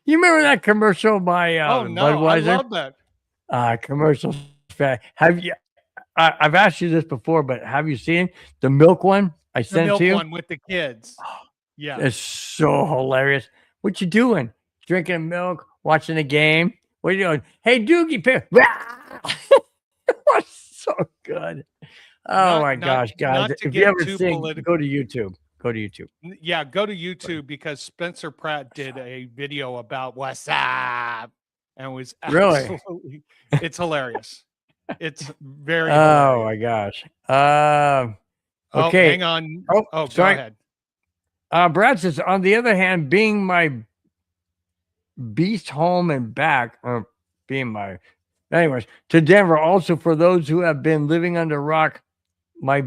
You remember that commercial by Oh no, I Budweiser? love that. Commercial. Have you? I've asked you this before, but have you seen the milk one? I The sent it milk to you. one with the kids. Yeah. It's so hilarious. What you doing? Drinking milk, watching the game. What are you doing? Hey, Doogie, pick. It was so good. Oh my gosh, guys! not to If you get ever too see, political. go to YouTube. Go to YouTube. Yeah, go to YouTube because Spencer Pratt did a video about what's up, and it was Really? absolutely, it's hilarious. It's very Oh hilarious. my gosh. Oh, Okay. hang on. Oh, Oh, sorry. go ahead. Brad says, on the other hand, being my beast home and back, or being my, anyways, to Denver. Also, for those who have been living under a rock, my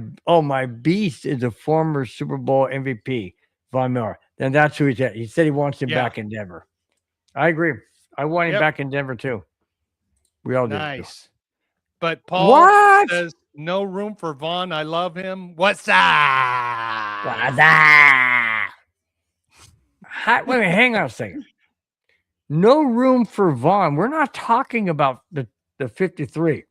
beast is a former Super Bowl MVP, Von Miller. Then that's who he's at. He said he wants him Yeah. back in Denver. I agree. I want him Yep. back in Denver too. We all do. Nice. But Paul What? says, no room for Vaughn. I love him. What's up? What's up? Wait a minute, hang on a second. No room for Vaughn. We're not talking about the 53.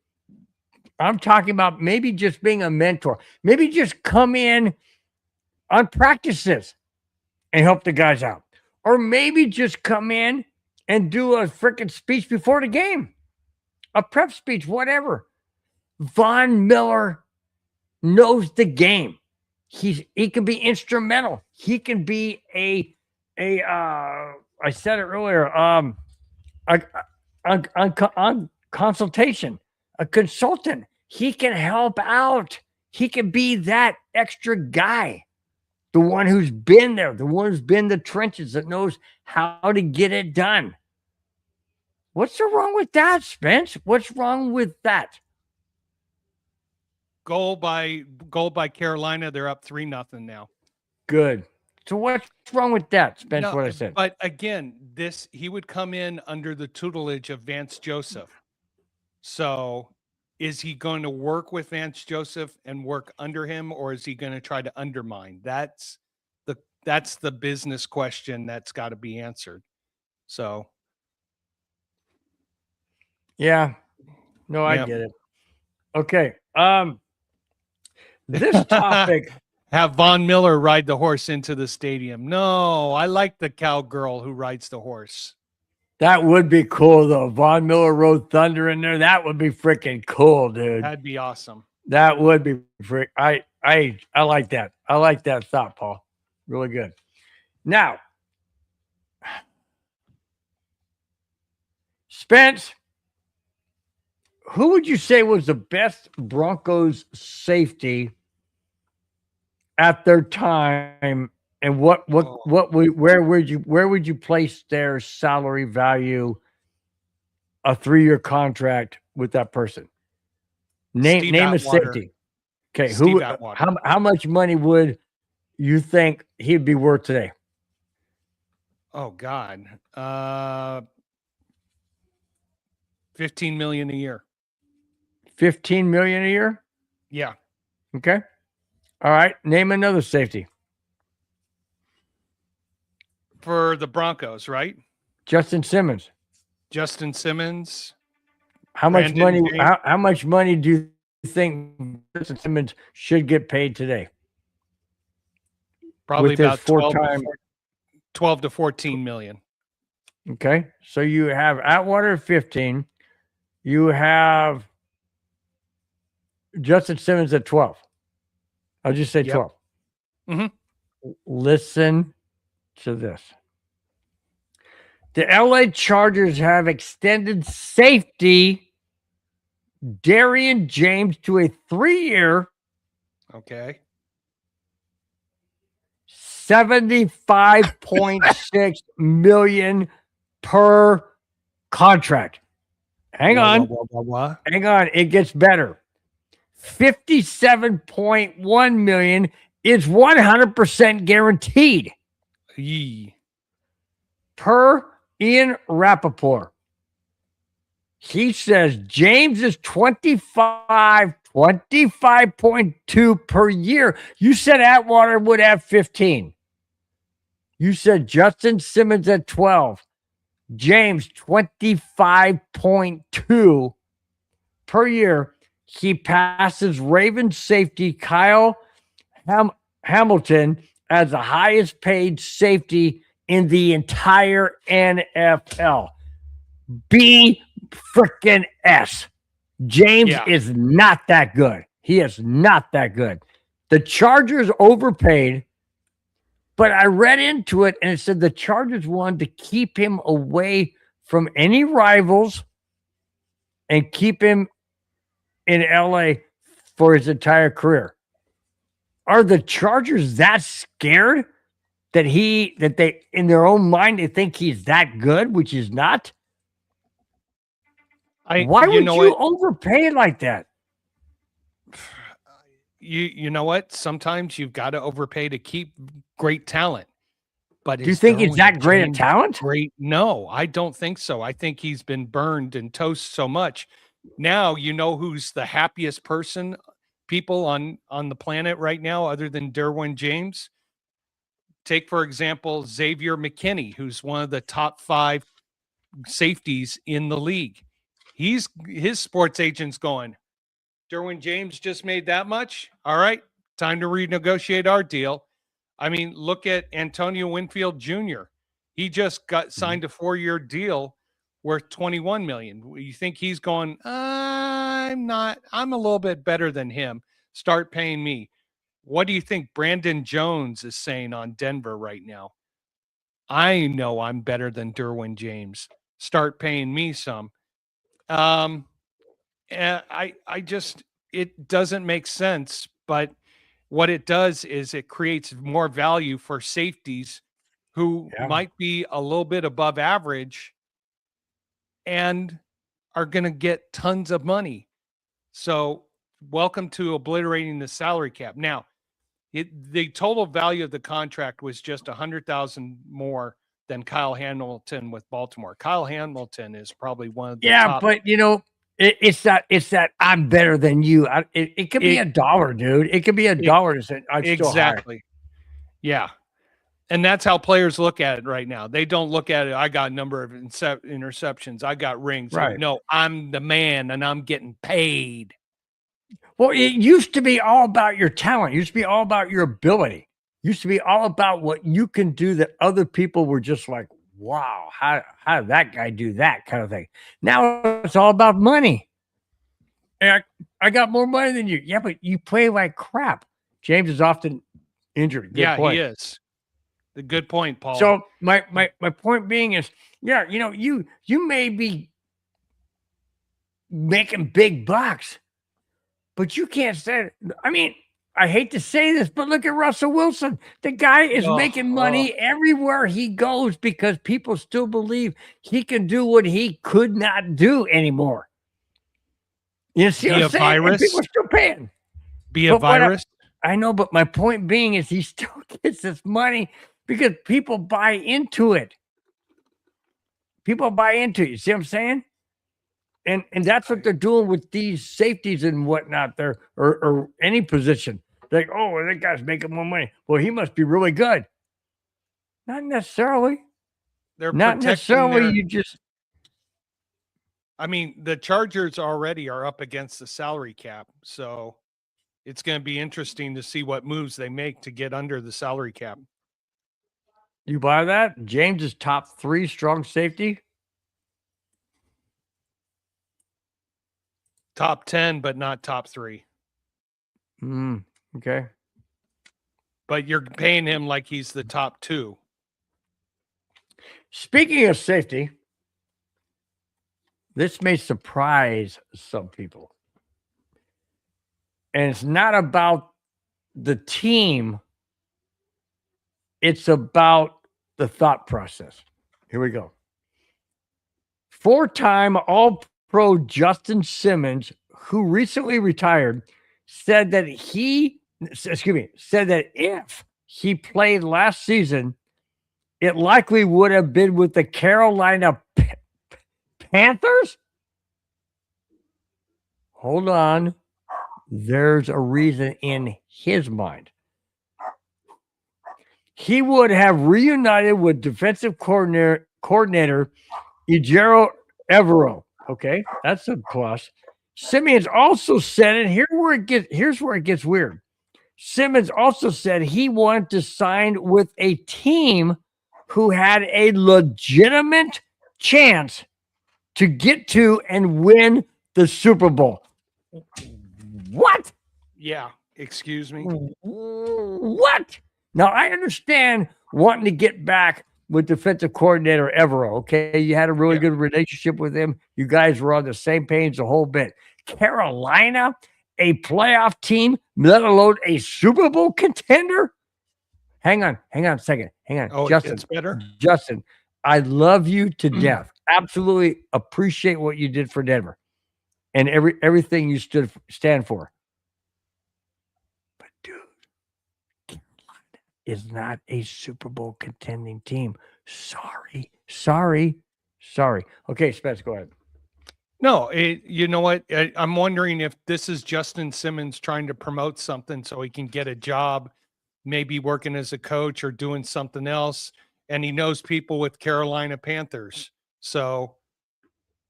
I'm talking about maybe just being a mentor. Maybe just come in on practices and help the guys out. Or maybe just come in and do a freaking speech before the game. A prep speech, whatever. Von Miller knows the game. He can be instrumental. He can be a I said it earlier, on consultation, a consultant. He can help out. He can be that extra guy, the one who's been there, the one who's been in the trenches, that knows how to get it done. What's so wrong with that, Spence? What's wrong with that? Goal by Carolina. They're up 3-0 now. Good. So what's wrong with that, Spence? No, what I said. But again, he would come in under the tutelage of Vance Joseph. So is he going to work with Vance Joseph and work under him, or is he going to try to undermine? That's the business question that's got to be answered. So yeah. No, I Yep. get it. Okay. This topic. Have Von Miller ride the horse into the stadium. No, I like the cowgirl who rides the horse. That would be cool, though. Von Miller rode Thunder in there. That would be freaking cool, dude. That'd be awesome. That would be I like that. I like that thought, Paul. Really good. Now, Spence, who would you say was the best Broncos safety at their time, and where would you place their salary value, a 3-year contract with that person? Name a safety. Okay, how much money would you think he'd be worth today? Oh God. 15 million a year. 15 million a year? Yeah. Okay. All right. Name another safety. For the Broncos, right? Justin Simmons. Justin Simmons. How much money? How much money do you think Justin Simmons should get paid today? Probably about 12 to 14 million. Okay. So you have Atwater 15. You have Justin Simmons at 12. I'll just say 12. Mm-hmm. Listen to this. The LA Chargers have extended safety Darian James to a 3-year, Okay. $75.6 million per contract. Hang on. Hang on. It gets better. $57.1 million is 100% guaranteed Yee. per Ian Rappaport. He says James is 25.2 per year. You said Atwater would have 15. You said Justin Simmons at 12. James 25.2 per year. He passes Ravens safety Kyle Hamilton as the highest paid safety in the entire NFL. B freaking S. James is not that good. He is not that good. The Chargers overpaid, but I read into it and it said the Chargers wanted to keep him away from any rivals and keep him in LA for his entire career. Are the Chargers that scared that they in their own mind they think he's that good, which he's not? Why would you overpay like that? You know what? Sometimes you've got to overpay to keep great talent. But do you think it's that great a talent? Great? No, I don't think so. I think he's been burned and toast so much. Now you know who's the happiest people on the planet right now, other than Derwin James. Take for example Xavier McKinney, who's one of the top 5 safeties in the league. His sports agent's going, Derwin James just made that much. All right, time to renegotiate our deal. I mean, look at Antonio Winfield Jr. He just got signed a 4-year deal worth $21 million. You think he's going, I'm not, I'm a little bit better than him. Start paying me. What do you think Brandon Jones is saying on Denver right now? I know I'm better than Derwin James. Start paying me some. And I just, it doesn't make sense, but what it does is it creates more value for safeties who might be a little bit above average and are going to get tons of money. So welcome to obliterating the salary cap. Now, the total value of the contract was just $100,000 more than Kyle Hamilton with Baltimore. Kyle Hamilton is probably one of the top. But you know, it's that I'm better than you. It could be $1, dude. It could be $1 to say I'd exactly. Yeah. And that's how players look at it right now. They don't look at it. I got a number of interceptions. I got rings. Right. No, I'm the man and I'm getting paid. Well, it used to be all about your talent. It used to be all about your ability. It used to be all about what you can do that other people were just like, wow, how did that guy do that kind of thing? Now it's all about money. And I got more money than you. Yeah, but you play like crap. James is often injured. Good point. He is. The good point, Paul. So my point being is, you know, you may be making big bucks, but you can't say, I mean, I hate to say this, but look at Russell Wilson. The guy is making money everywhere he goes because people still believe he can do what he could not do anymore. You see what I'm saying? Virus? People are still paying. Be a virus? I know, but my point being is he still gets this money because people buy into it. People buy into it. You see what I'm saying? And that's what they're doing with these safeties and whatnot there, or any position. Like, oh, well, that guy's making more money. Well, he must be really good. Not necessarily. They're not necessarily. You just. I mean, the Chargers already are up against the salary cap, so it's going to be interesting to see what moves they make to get under the salary cap. You buy that? James is top 3 strong safety. Top 10, but not top 3. Okay. But you're paying him like he's the top 2. Speaking of safety, this may surprise some people. And it's not about the team, it's about the thought process. Here we go. 4-time All Pro Justin Simmons, who recently retired, said that if he played last season, it likely would have been with the Carolina Panthers. Hold on. There's a reason in his mind. He would have reunited with defensive coordinator Ejiro Evero. Okay, that's a plus. Simmons also said, and here's where it gets weird. Simmons also said he wanted to sign with a team who had a legitimate chance to get to and win the Super Bowl. What? Yeah. Excuse me. What? Now, I understand wanting to get back with defensive coordinator Evero. Okay, you had a really good relationship with him. You guys were on the same page the whole bit. Carolina, a playoff team, let alone a Super Bowl contender? Hang on a second. Hang on. Oh, Justin, it's better. Justin, I love you to death. Absolutely appreciate what you did for Denver and everything you stand for. But dude, Carolina is not a Super Bowl contending team. Sorry. Okay, Spence, go ahead. No, you know what? I'm wondering if this is Justin Simmons trying to promote something so he can get a job, maybe working as a coach or doing something else. And he knows people with Carolina Panthers. So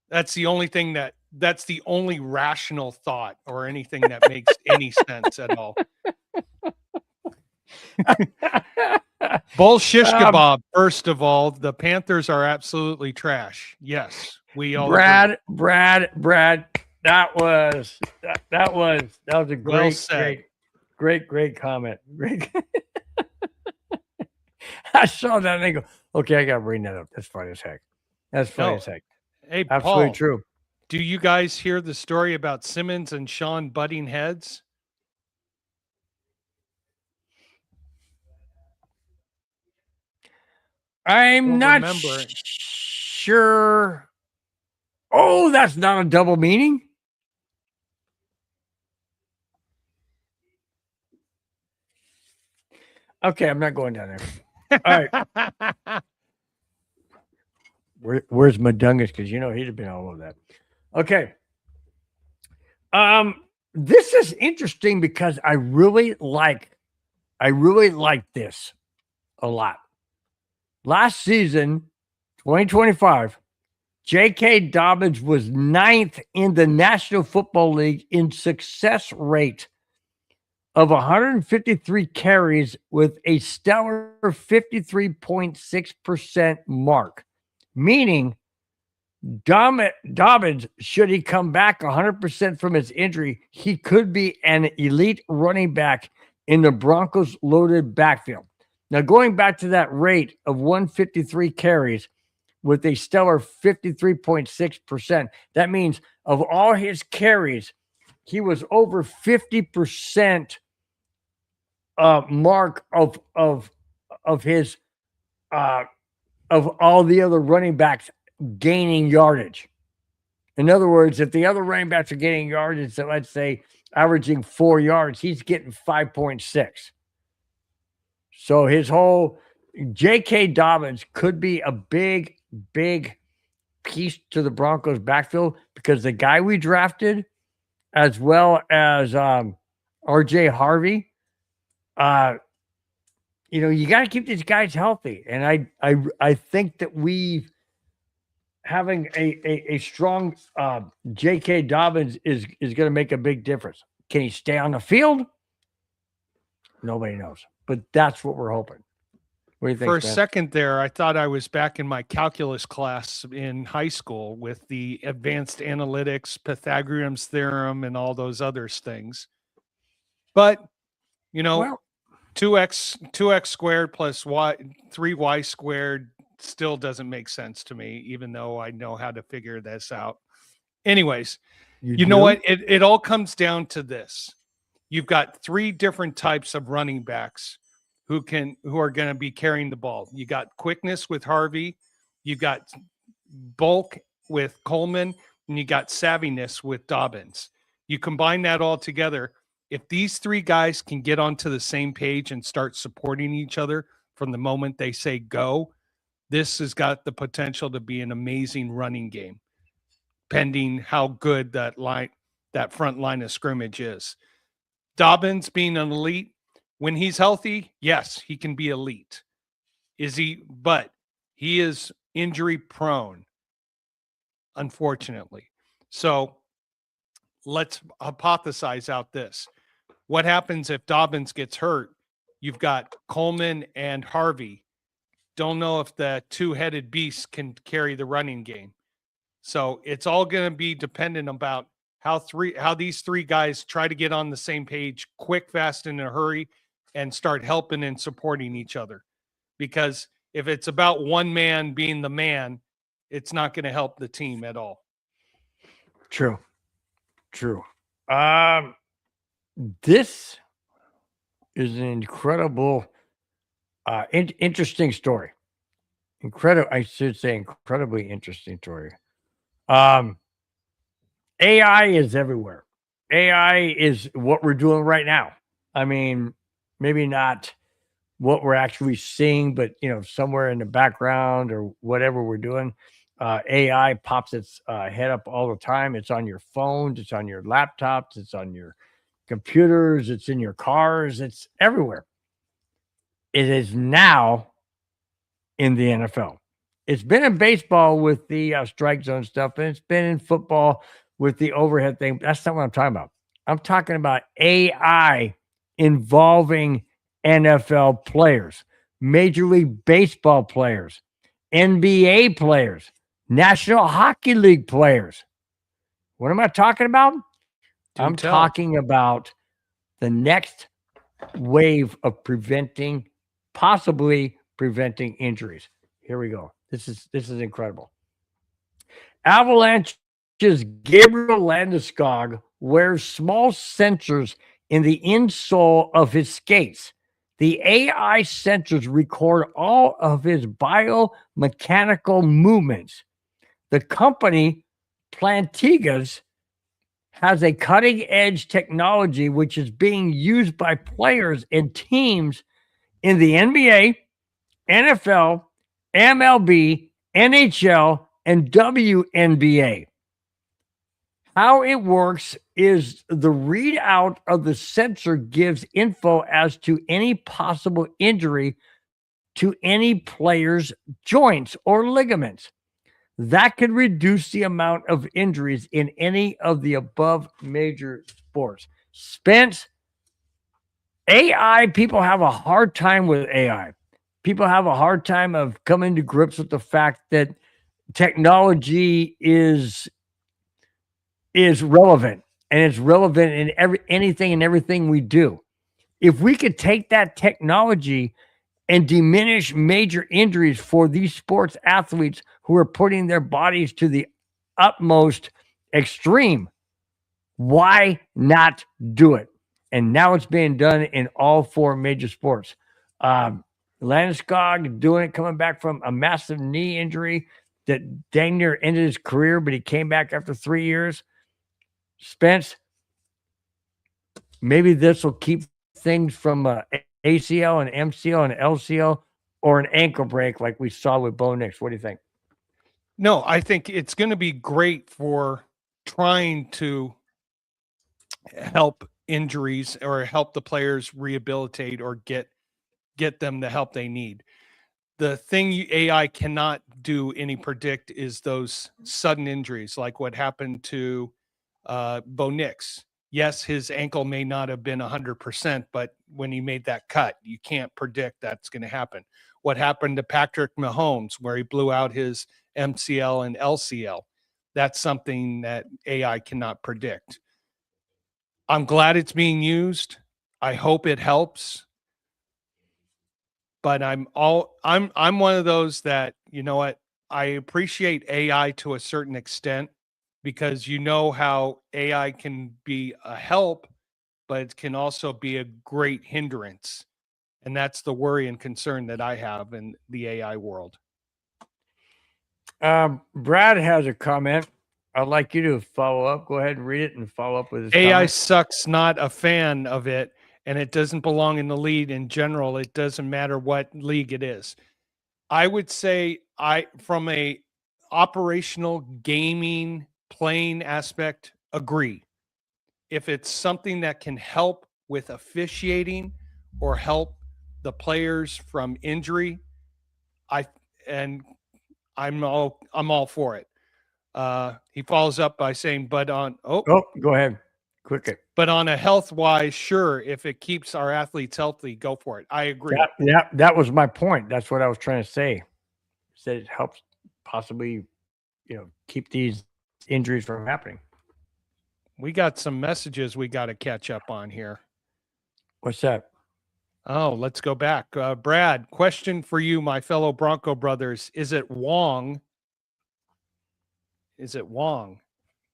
that's the only thing that's the only rational thought or anything that makes any sense at all. Bullshich kebab. First of all, the Panthers are absolutely trash. Yes, we all Brad. agree. That was a Well said. great comment. Great. I saw that and I go, okay, I gotta bring that up. That's funny as heck. Hey, Absolutely Paul, true. do you guys hear the story about Simmons and Sean butting heads? I'm not sure. Oh, that's not a double meaning. Okay, I'm not going down there. All right. Where's Madungus? Because he'd have been all over that. Okay. This is interesting because I really like this a lot. Last season, 2025, J.K. Dobbins was 9th in the National Football League in success rate of 153 carries with a stellar 53.6% mark, meaning Dobbins, should he come back 100% from his injury, he could be an elite running back in the Broncos' loaded backfield. Now, going back to that rate of 153 carries with a stellar 53.6%, that means of all his carries, he was over 50% mark of his of all the other running backs gaining yardage. In other words, if the other running backs are gaining yardage, so let's say averaging 4 yards, he's getting 5.6. So his whole J.K. Dobbins could be a big piece to the Broncos backfield because the guy we drafted, as well as R.J. Harvey, you got to keep these guys healthy. And I think that having a strong J.K. Dobbins is going to make a big difference. Can he stay on the field? Nobody knows. But that's what we're hoping. What do you think, For a man? second there, I thought I was back in my calculus class in high school with the advanced analytics, Pythagorean's theorem, and all those other things. But, 2x squared plus y, 3y squared still doesn't make sense to me, even though I know how to figure this out. Anyways, you know do? what? It all comes down to this. You've got three different types of running backs who are going to be carrying the ball. You got quickness with Harvey, you got bulk with Coleman, and you got savviness with Dobbins. You combine that all together. If these three guys can get onto the same page and start supporting each other from the moment they say go, this has got the potential to be an amazing running game, pending how good that front line of scrimmage is. Dobbins being an elite, when he's healthy, yes, he can be elite. Is he? But he is injury prone, unfortunately. So let's hypothesize out this. What happens if Dobbins gets hurt? You've got Coleman and Harvey. Don't know if the two-headed beast can carry the running game. So it's all going to be dependent about how these three guys try to get on the same page quick, fast, and in a hurry and start helping and supporting each other. Because if it's about one man being the man, it's not going to help the team at all. True. This is an incredible, interesting story. I should say incredibly interesting story. AI is everywhere. AI is what we're doing right now. I mean, maybe not what we're actually seeing, but somewhere in the background or whatever we're doing, AI pops its head up all the time. It's on your phones, it's on your laptops, it's on your computers, it's in your cars, it's everywhere. It is now in the NFL. It's been in baseball with the strike zone stuff, and it's been in football with the overhead thing. That's not what I'm talking about. I'm talking about AI involving NFL players, Major League Baseball players, NBA players, National Hockey League players. What am I talking about? I'm talking about the next wave of possibly preventing injuries. Here we go. This is incredible. Avalanche's Gabriel Landeskog wears small sensors in the insole of his skates. The AI sensors record all of his biomechanical movements. The company, Plantigas, has a cutting-edge technology which is being used by players and teams in the NBA, NFL, MLB, NHL, and WNBA. How it works is the readout of the sensor gives info as to any possible injury to any player's joints or ligaments. That could reduce the amount of injuries in any of the above major sports. Spence, AI, people have a hard time with AI. People have a hard time of coming to grips with the fact that technology is relevant, and it's relevant in anything and everything we do. If we could take that technology and diminish major injuries for these sports athletes who are putting their bodies to the utmost extreme, why not do it? And now it's being done in all four major sports. Landeskog doing it, coming back from a massive knee injury that dang near ended his career, but he came back after 3 years. Spence, maybe this will keep things from ACL and MCL and LCL or an ankle break like we saw with Bo Nix. What do you think? No, I think it's going to be great for trying to help injuries or help the players rehabilitate or get them the help they need. The thing AI cannot do any predict is those sudden injuries, like what happened to Bo Nix. Yes, his ankle may not have been 100%, but when he made that cut, you can't predict that's going to happen. What happened to Patrick Mahomes, where he blew out his MCL and LCL, that's something that AI cannot predict. I'm glad it's being used. I hope it helps. but I'm one of those that, you know what, I appreciate AI to a certain extent because you know how AI can be a help, but it can also be a great hindrance. And that's the worry and concern that I have in the AI world. Brad has a comment. I'd like you to follow up. Go ahead and read it and follow up with his AI comment. sucks, not a fan of it, and it doesn't belong in the league in general. It doesn't matter what league it is. I would say from a operational gaming playing aspect, agree. If it's something that can help with officiating or help the players from injury, I and I'm all for it. He follows up by saying, but go ahead. Quick it. but on a health wise, sure, if it keeps our athletes healthy, go for it. I agree. That was my point. That's what I was trying to say. Said it helps possibly, keep these injuries from happening. We got some messages we got to catch up on here. What's that? Oh, let's go back. Brad, question for you, my fellow Bronco brothers. Is it Wong? Is it Wong?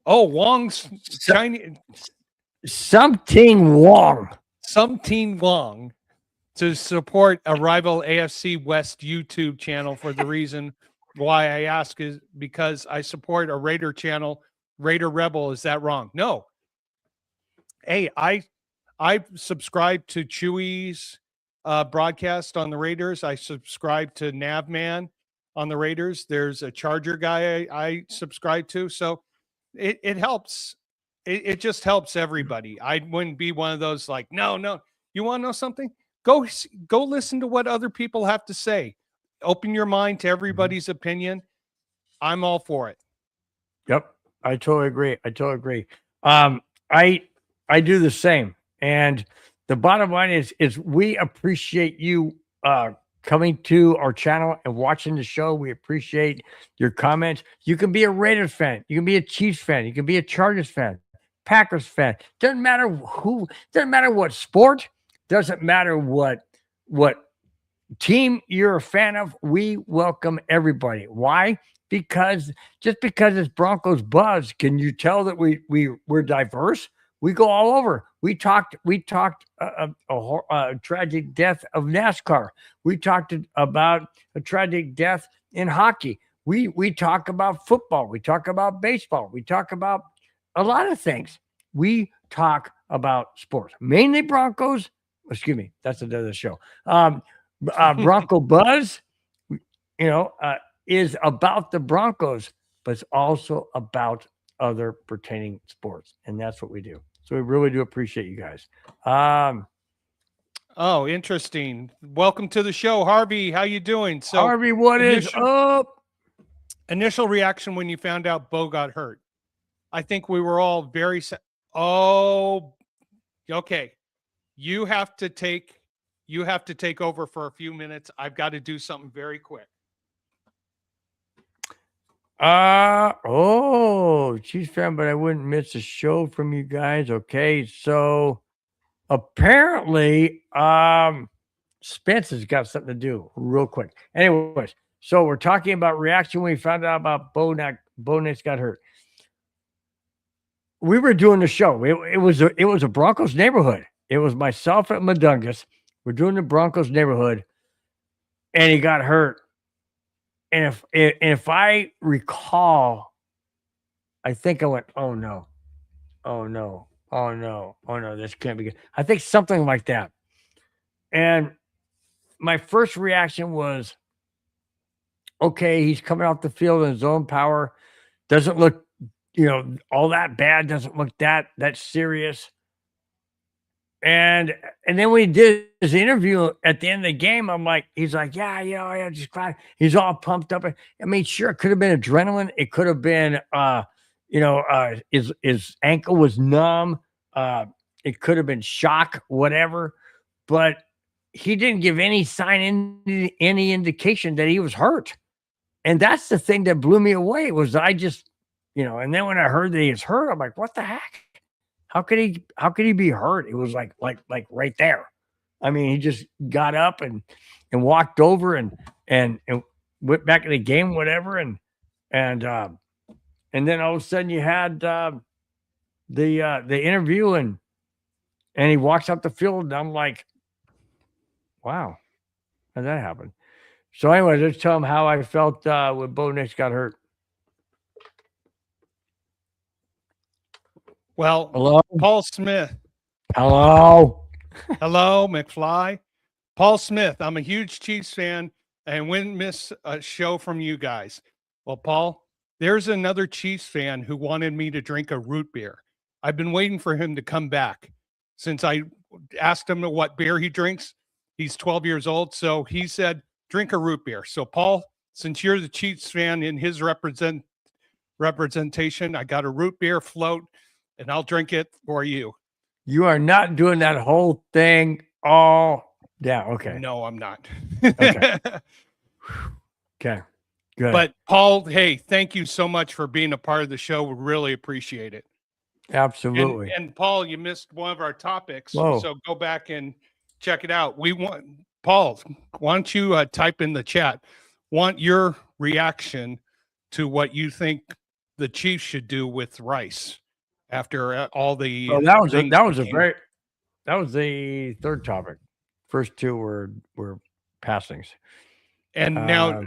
Oh, Wong's Chinese. Something Wong. Something Wong to support a rival AFC West YouTube channel for the reason why I ask is because I support a Raider channel, Raider Rebel. Is that wrong? No. Hey, I subscribe to Chewy's broadcast on the Raiders. I subscribe to Navman on the Raiders. There's a Charger guy I subscribe to. So it helps. It just helps everybody. I wouldn't be one of those like, no. You want to know something? Go listen to what other people have to say. Open your mind to everybody's opinion. I'm all for it. Yep. I totally agree. I do the same. And the bottom line is we appreciate you coming to our channel and watching the show. We appreciate your comments. You can be a Raiders fan. You can be a Chiefs fan. You can be a Chargers fan, Packers fan. Doesn't matter who, doesn't matter what sport, doesn't matter what team you're a fan of. We welcome everybody. Why? Because just because it's Broncos Buzz, can you tell that we're diverse? We go all over. We talked a tragic death of NASCAR. We talked about a tragic death in hockey. We talk about football. We talk about baseball. We talk about a lot of things. We talk about sports, mainly Broncos. Excuse me, that's another show. Bronco Buzz, is about the Broncos, but it's also about other pertaining sports, and that's what we do. So we really do appreciate you guys. Oh, interesting. Welcome to the show, Harvey. How you doing? So, Harvey, what is up? Initial reaction when you found out Bo got hurt. I think we were all very. Oh, okay. You have to take over for a few minutes. I've got to do something very quick. Chiefs fan, but I wouldn't miss a show from you guys. Okay, so apparently, Spence has got something to do real quick. Anyways, so we're talking about reaction when we found out about Bo Nix got hurt. We were doing the show. It was a Broncos neighborhood. It was myself at Madungus. We're doing the Broncos neighborhood, and he got hurt. And if I recall, I think I went, oh no, this can't be good. I think something like that. And my first reaction was, okay, he's coming off the field in his own power. Doesn't look, all that bad. Doesn't look that serious. And then when he did his interview at the end of the game, he's like, yeah, just glad. He's all pumped up. I mean, sure, it could have been adrenaline. It could have been, his ankle was numb. It could have been shock, whatever. But he didn't give any sign, any indication that he was hurt. And that's the thing that blew me away was I just, and then when I heard that he was hurt, I'm like, what the heck? How could he be hurt? It was like right there. I mean, he just got up and walked over and went back in the game, whatever, and then all of a sudden you had the interview and he walks up the field and I'm like, wow, how'd that happen? So anyway, let's tell him how I felt when Bo Nix got hurt. Well, Hello, Paul Smith. hello. Hello, McFly. Paul Smith. I'm a huge Chiefs fan and wouldn't miss a show from you guys. Well, Paul, there's another Chiefs fan who wanted me to drink a root beer. I've been waiting for him to come back since I asked him what beer he drinks. He's 12 years old. So he said, drink a root beer. So, Paul, since you're the Chiefs fan in his representation, I got a root beer float and I'll drink it for you. You are not doing that whole thing all down. Okay. No, I'm not. Okay. Okay. Good. But Paul, hey, thank you so much for being a part of the show. We really appreciate it. Absolutely. And Paul, you missed one of our topics. Whoa. So go back and check it out. We want Paul, why don't you type in the chat? Want your reaction to what you think the Chiefs should do with Rice after all the that was the third topic. First two were passings. And now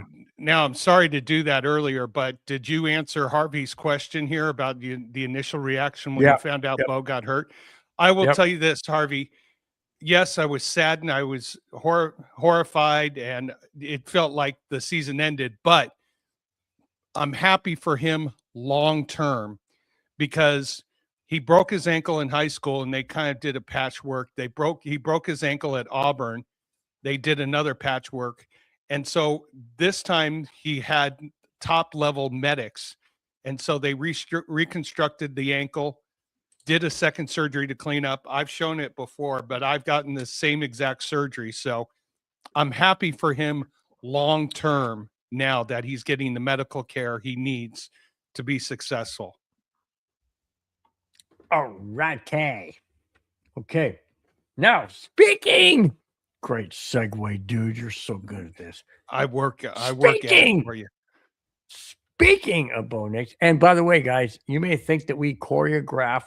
I'm sorry to do that earlier, but did you answer Harvey's question here about the initial reaction when you found out Bo got hurt? I will tell you this, Harvey. Yes, I was saddened. I was horrified, and it felt like the season ended. But I'm happy for him long term because he broke his ankle in high school, and they kind of did a patchwork. He broke his ankle at Auburn. They did another patchwork. And so this time he had top level medics. And so they reconstructed the ankle, did a second surgery to clean up. I've shown it before, but I've gotten the same exact surgery. So I'm happy for him long term now that he's getting the medical care he needs to be successful. All right. Okay. Now, speaking. Great segue, dude. You're so good at this. I work at it for you. Speaking of Bo Nix, and by the way, guys, you may think that we choreograph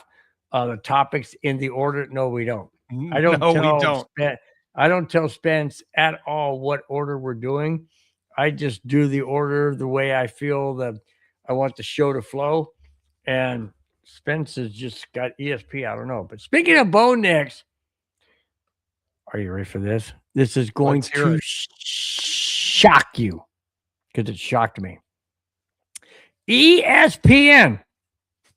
the topics in the order. No, we don't. We don't. I don't tell Spence at all what order we're doing. I just do the order the way I feel that I want the show to flow. And Spence has just got ESP. I don't know. But speaking of Bo Nix, are you ready for this? This is going to shock you because it shocked me. ESPN,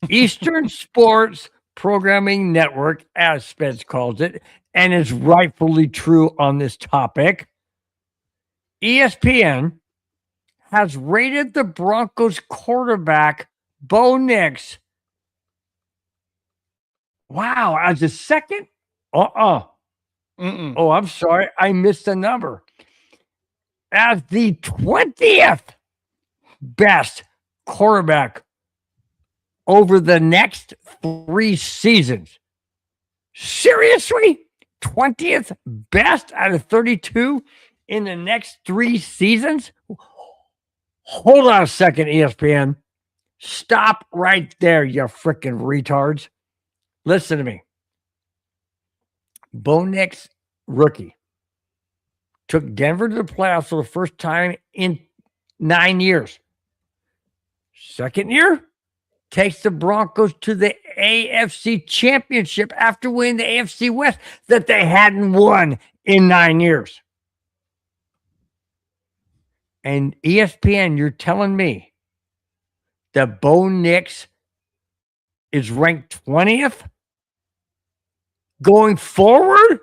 Eastern Sports Programming Network, as Spence calls it, and is rightfully true on this topic. ESPN has rated the Broncos quarterback, Bo Nix, wow, as a second? Oh, I'm sorry. I missed the number. As the 20th best quarterback over the next 3 seasons. Seriously? 20th best out of 32 in the next 3 seasons? Hold on a second, ESPN. Stop right there, you freaking retards. Listen to me. Bo Nix, rookie, took Denver to the playoffs for the first time in 9 years. Second year, takes the Broncos to the AFC Championship after winning the AFC West that they hadn't won in 9 years. And ESPN, you're telling me that Bo Nix is ranked 20th going forward?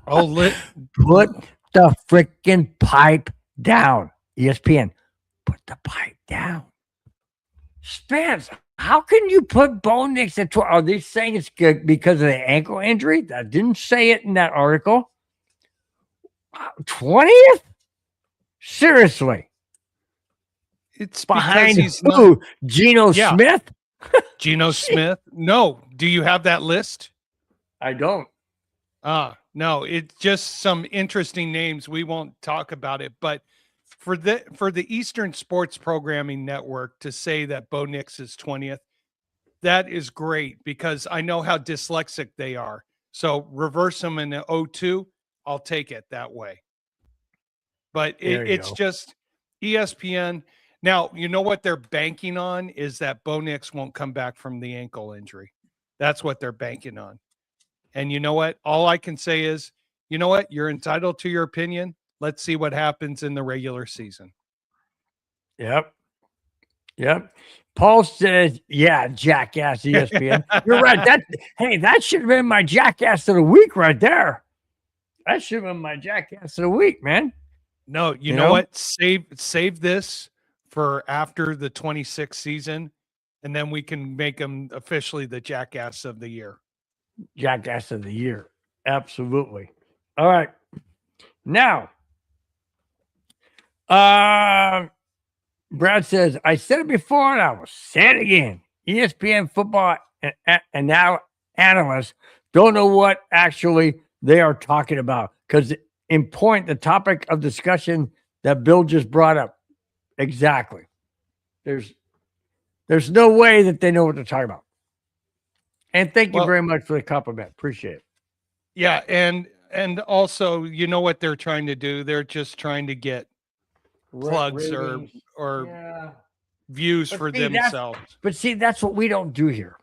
Put the freaking pipe down. ESPN, put the pipe down. Spence, how can you put Bo Nix at 12? Are they saying it's good because of the ankle injury? I didn't say it in that article. 20th? Seriously. It's behind he's who? Not... Geno Smith? Geno Smith? No. Do you have that list? I don't. No, it's just some interesting names. We won't talk about it, but for the Eastern Sports Programming Network to say that Bo Nix is 20th, that is great because I know how dyslexic they are. So reverse them in the O2, I'll take it that way. But There you it's go. just ESPN. Now, you know what they're banking on is that Bo Nix won't come back from the ankle injury. That's what they're banking on. And you know what? All I can say is, you know what? You're entitled to your opinion. Let's see what happens in the regular season. Yep. Yep. Paul says, yeah, jackass ESPN. You're right. That should have been my jackass of the week right there. That should have been my jackass of the week, man. No, you know what? Save this for after the 26th season, and then we can make him officially the jackass of the year. Jackass of the year. Absolutely. All right. Now, Brad says, I said it before and I will say it again. ESPN football and now analysts don't know what actually they are talking about because in point, the topic of discussion that Bill just brought up. Exactly. There's no way that they know what they're talking about. And thank you very much for the compliment. Appreciate it. Yeah, and also, you know what they're trying to do? They're just trying to get plugs or views for themselves. But see, that's what we don't do here.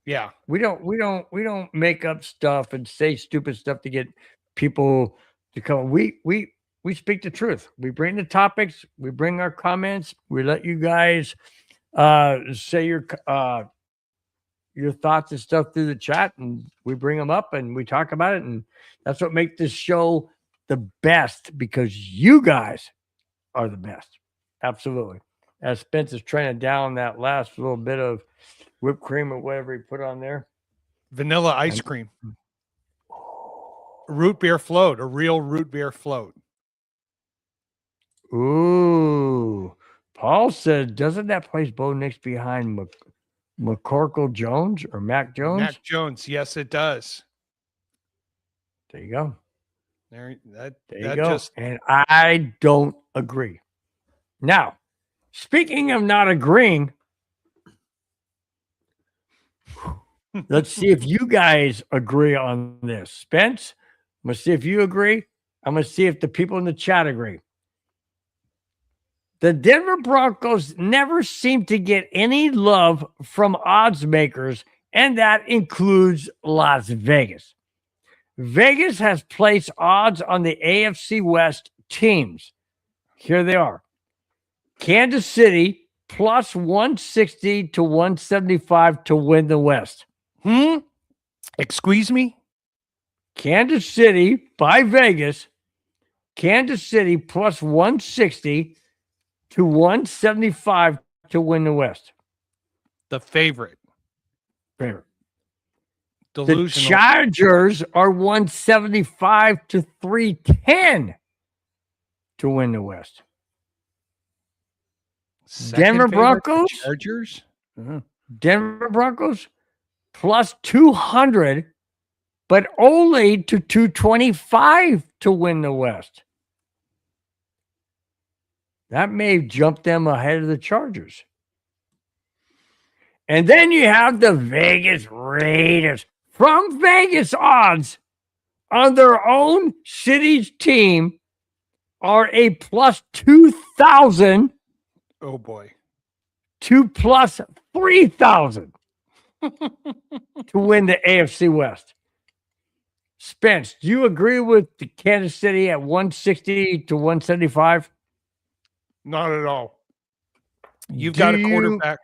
Yeah. We don't make up stuff and say stupid stuff to get people to come. We speak the truth. We bring the topics, we bring our comments, we let you guys say your thoughts and stuff through the chat, and we bring them up and we talk about it, and that's what makes this show the best because you guys are the best. Absolutely. As Spence is trying down that last little bit of whipped cream or whatever he put on there. Vanilla ice cream. Root beer float, a real root beer float. Ooh. Paul said, doesn't that place Bo Nix behind McCorkle Jones or Mac Jones? Mac Jones. Yes, it does. There you go. There you go. Just... And I don't agree. Now, speaking of not agreeing, let's see if you guys agree on this. Spence, I'm going to see if you agree. I'm going to see if the people in the chat agree. The Denver Broncos never seem to get any love from odds makers, and that includes Las Vegas. Vegas has placed odds on the AFC West teams. Here they are. Kansas City plus 160 to 175 to win the West. Excuse me? Kansas City by Vegas. Kansas City plus 160 to 175 to win the West. The favorite. Delusional. The Chargers are 175 to 310 to win the West. Denver Broncos. Chargers. Denver Broncos plus 200, but only to 225 to win the West. That may jump them ahead of the Chargers. And then you have the Vegas Raiders. From Vegas odds on their own city's team are a plus 2,000. Oh, boy. To plus 3,000 to win the AFC West. Spence, do you agree with the Kansas City at 160 to 175? Not at all. You've got a quarterback.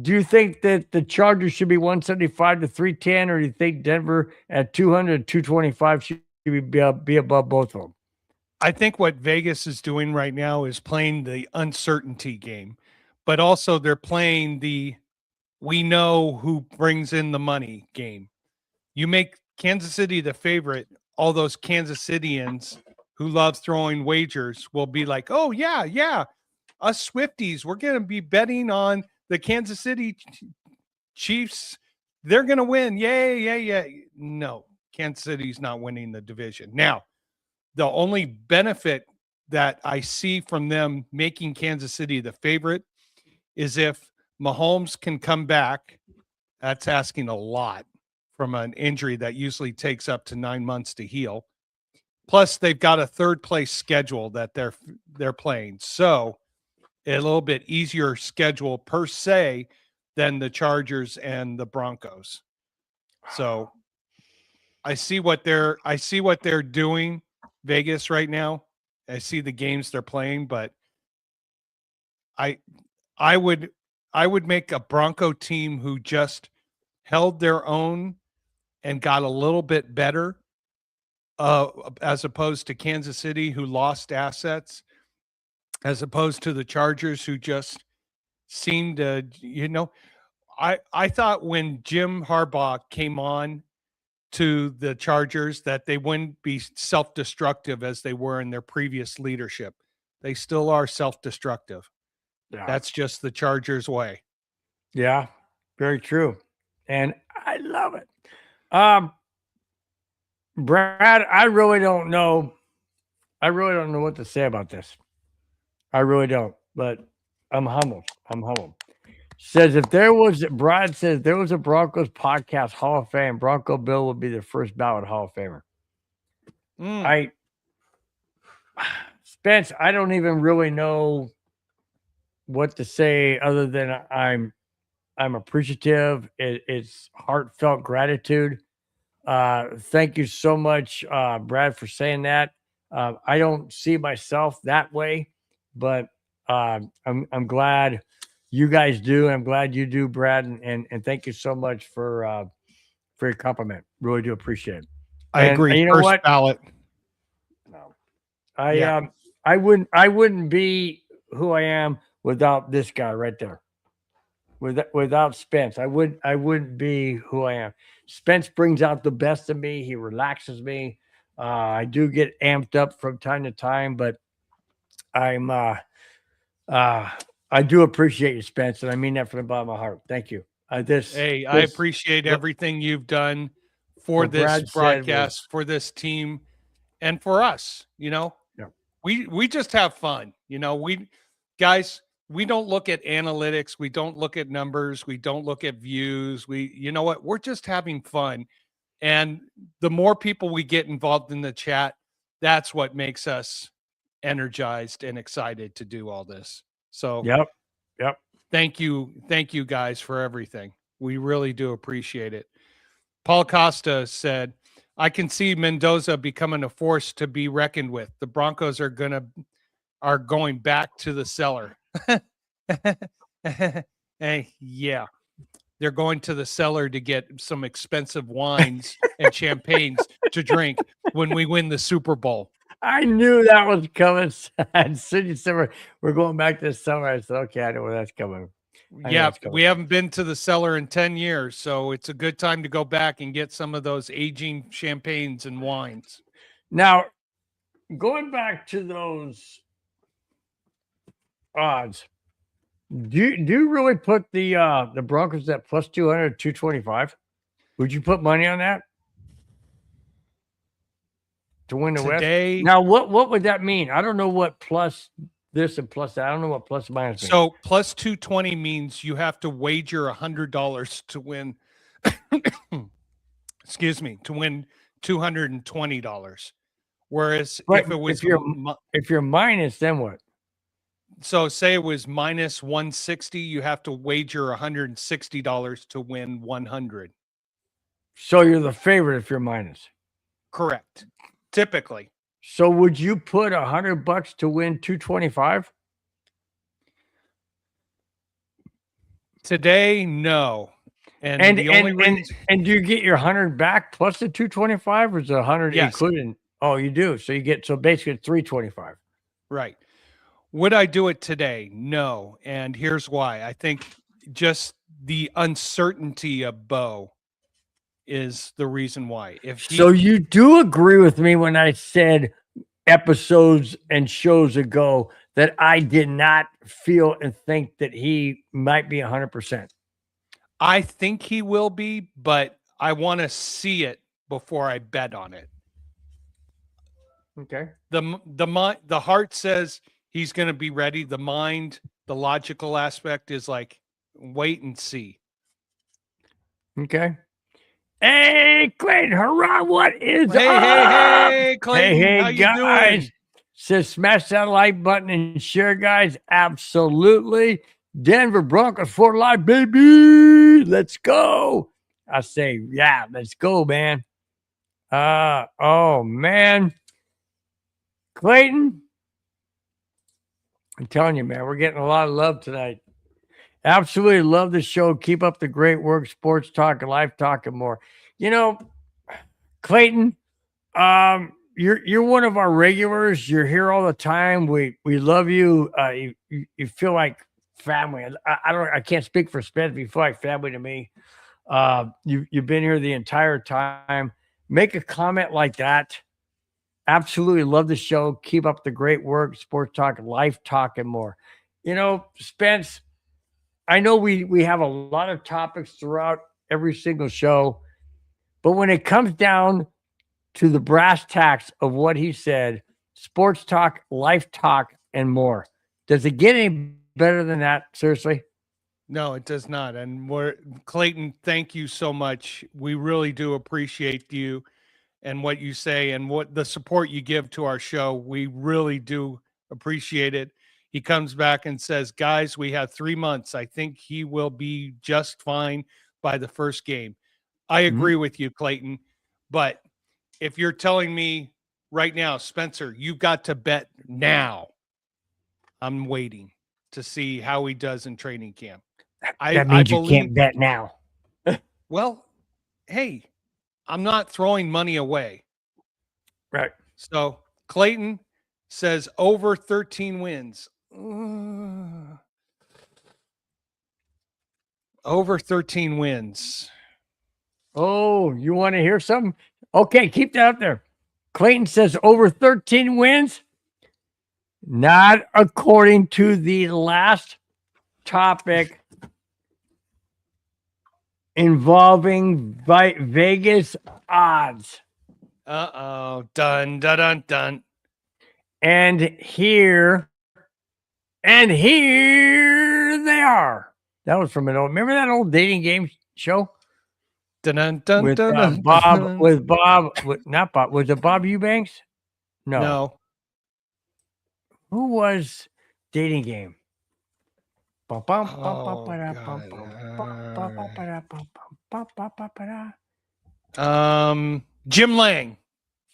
Do you think that the Chargers should be 175 to 310, or do you think Denver at 200 to 225 should be above both of them? I think what Vegas is doing right now is playing the uncertainty game, but also they're playing the we know who brings in the money game. You make Kansas City the favorite, all those Kansas Cityans who love throwing wagers will be like, oh, yeah, us Swifties, we're going to be betting on the Kansas City Chiefs they're going to win. Yay. No, Kansas City's not winning the division. Now, the only benefit that I see from them making Kansas City the favorite is if Mahomes can come back. That's asking a lot from an injury that usually takes up to 9 months to heal. Plus, they've got a third place schedule that they're playing. So a little bit easier schedule per se than the Chargers and the Broncos. So I see what they're doing, Vegas, right now. I see the games they're playing, but I would make a Bronco team who just held their own and got a little bit better, as opposed to Kansas City, who lost assets, as opposed to the Chargers, who just seemed to, I thought when Jim Harbaugh came on to the Chargers that they wouldn't be self-destructive as they were in their previous leadership. They still are self-destructive. Yeah. That's just the Chargers way. Yeah, very true. And I love it. Brad, I really don't know what to say about this. I really don't, but I'm humbled. Says Brad says there was a Broncos podcast Hall of Fame, Bronco Bill would be the first ballot Hall of Famer. Spence, I don't even really know what to say other than I'm appreciative. It's heartfelt gratitude. Thank you so much, Brad, for saying that. I don't see myself that way, but I'm glad you guys do. I'm glad you do, Brad, and thank you so much for your compliment. Really do appreciate it. I agree. You know First what? ballot. No. I wouldn't be who I am without this guy right there. Without Spence, I wouldn't be who I am. Spence brings out the best of me. He relaxes me. I do get amped up from time to time, but I do appreciate you, Spence, and I mean that from the bottom of my heart. Thank you. I appreciate everything you've done for this broadcast, for this team, and for us. Yeah. We just have fun. We don't look at analytics. We don't look at numbers. We don't look at views. We're just having fun. And the more people we get involved in the chat, that's what makes us energized and excited to do all this. So Yep. Thank you guys for everything. We really do appreciate it. Paul Costa said, I can see Mendoza becoming a force to be reckoned with. The Broncos are going back to the cellar. Hey, yeah. They're going to the cellar to get some expensive wines and champagnes to drink when we win the Super Bowl. I knew that was coming. As soon as you said we're going back to the summer, I said, okay, I know where that's coming. We haven't been to the cellar in 10 years, so it's a good time to go back and get some of those aging champagnes and wines. Now, going back to those odds, do you really put the Broncos at plus 200, 225? Would you put money on that to win the today? West? Now, what would that mean? I don't know what plus this and plus that. I don't know what plus and minus means. So plus 220 means you have to wager $100 to win. Excuse me, to win $220. Whereas if you're minus, then what? So say it was minus 160, you have to wager $160 to win 100. So you're the favorite if you're minus. Correct. Typically. So would you put $100 to win 225? Today, no. And the only reason, and do you get your 100 back plus the 225, or is it 100 yes, including? Oh, you do. So basically it's 325. Right. Would I do it today? No. And here's why. I think just the uncertainty of Bo is the reason why. So you do agree with me when I said episodes and shows ago that I did not feel and think that he might be 100%. I think he will be, but I want to see it before I bet on it. Okay. The heart says he's going to be ready. The mind, the logical aspect is like wait and see. Okay. Hey, Clayton, hurrah, what is Hey, up? hey, Clayton, Hey, how you guys. doing? Says smash that like button and share, guys. Absolutely. Denver Broncos for life, baby. Let's go. I say, yeah, let's go, man. Oh, man. Clayton, I'm telling you, man, we're getting a lot of love tonight. Absolutely love the show. Keep up the great work. Sports talk and life talk and more. You know, Clayton, you're one of our regulars. You're here all the time. We love you. You feel like family. I can't speak for Spence, but you feel like family to me. You've been here the entire time. Make a comment like that. Absolutely love the show. Keep up the great work. Sports talk, life talk, and more. You know, Spence, I know we have a lot of topics throughout every single show, but when it comes down to the brass tacks of what he said, sports talk, life talk, and more. Does it get any better than that? Seriously? No, it does not. And we're Clayton, thank you so much. We really do appreciate you and what you say and what the support you give to our show. We really do appreciate it. He comes back and says, guys, we have 3 months. I think he will be just fine by the first game. I agree with you, Clayton. But if you're telling me right now, Spencer, you've got to bet now, I'm waiting to see how he does in training camp. That I means you believe, can't bet now. well, hey, I'm not throwing money away. Right. So Clayton says over 13 wins. Over 13 wins. Oh, you want to hear something? Okay, keep that up there. Clayton says over 13 wins. Not according to the last topic involving Vegas odds. Uh-oh. Dun, dun, dun, dun. And here they are. That was from an old, remember that old dating game show? Dun, dun, dun, With dun, dun, Bob, dun. not Bob, was it Bob Eubanks? No. Who was dating game? Jim Lang.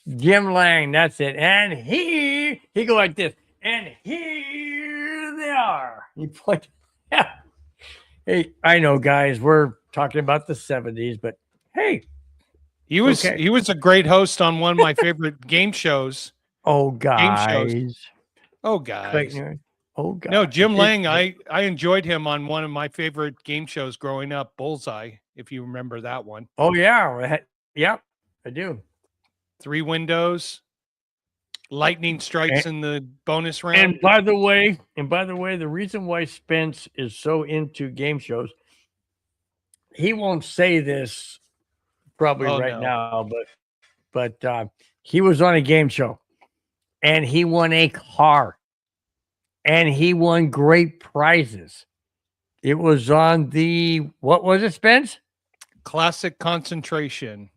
Jim Lang, that's it. And he go like this. And here they are. He put, yeah. Hey, I know, guys, we're talking about the 70s, but hey. He was a great host on one of my favorite game shows. Oh, Game shows. guys. Oh, guys. Clayton, oh, God. No, Jim Lang, I enjoyed him on one of my favorite game shows growing up, Bullseye, if you remember that one. Oh, yeah. Yeah, I do. 3 windows, lightning strikes in the bonus round. And by the way, the reason why Spence is so into game shows, he won't say this probably now, but he was on a game show and he won a car and he won great prizes. It was on the, what was it, Spence? Classic Concentration.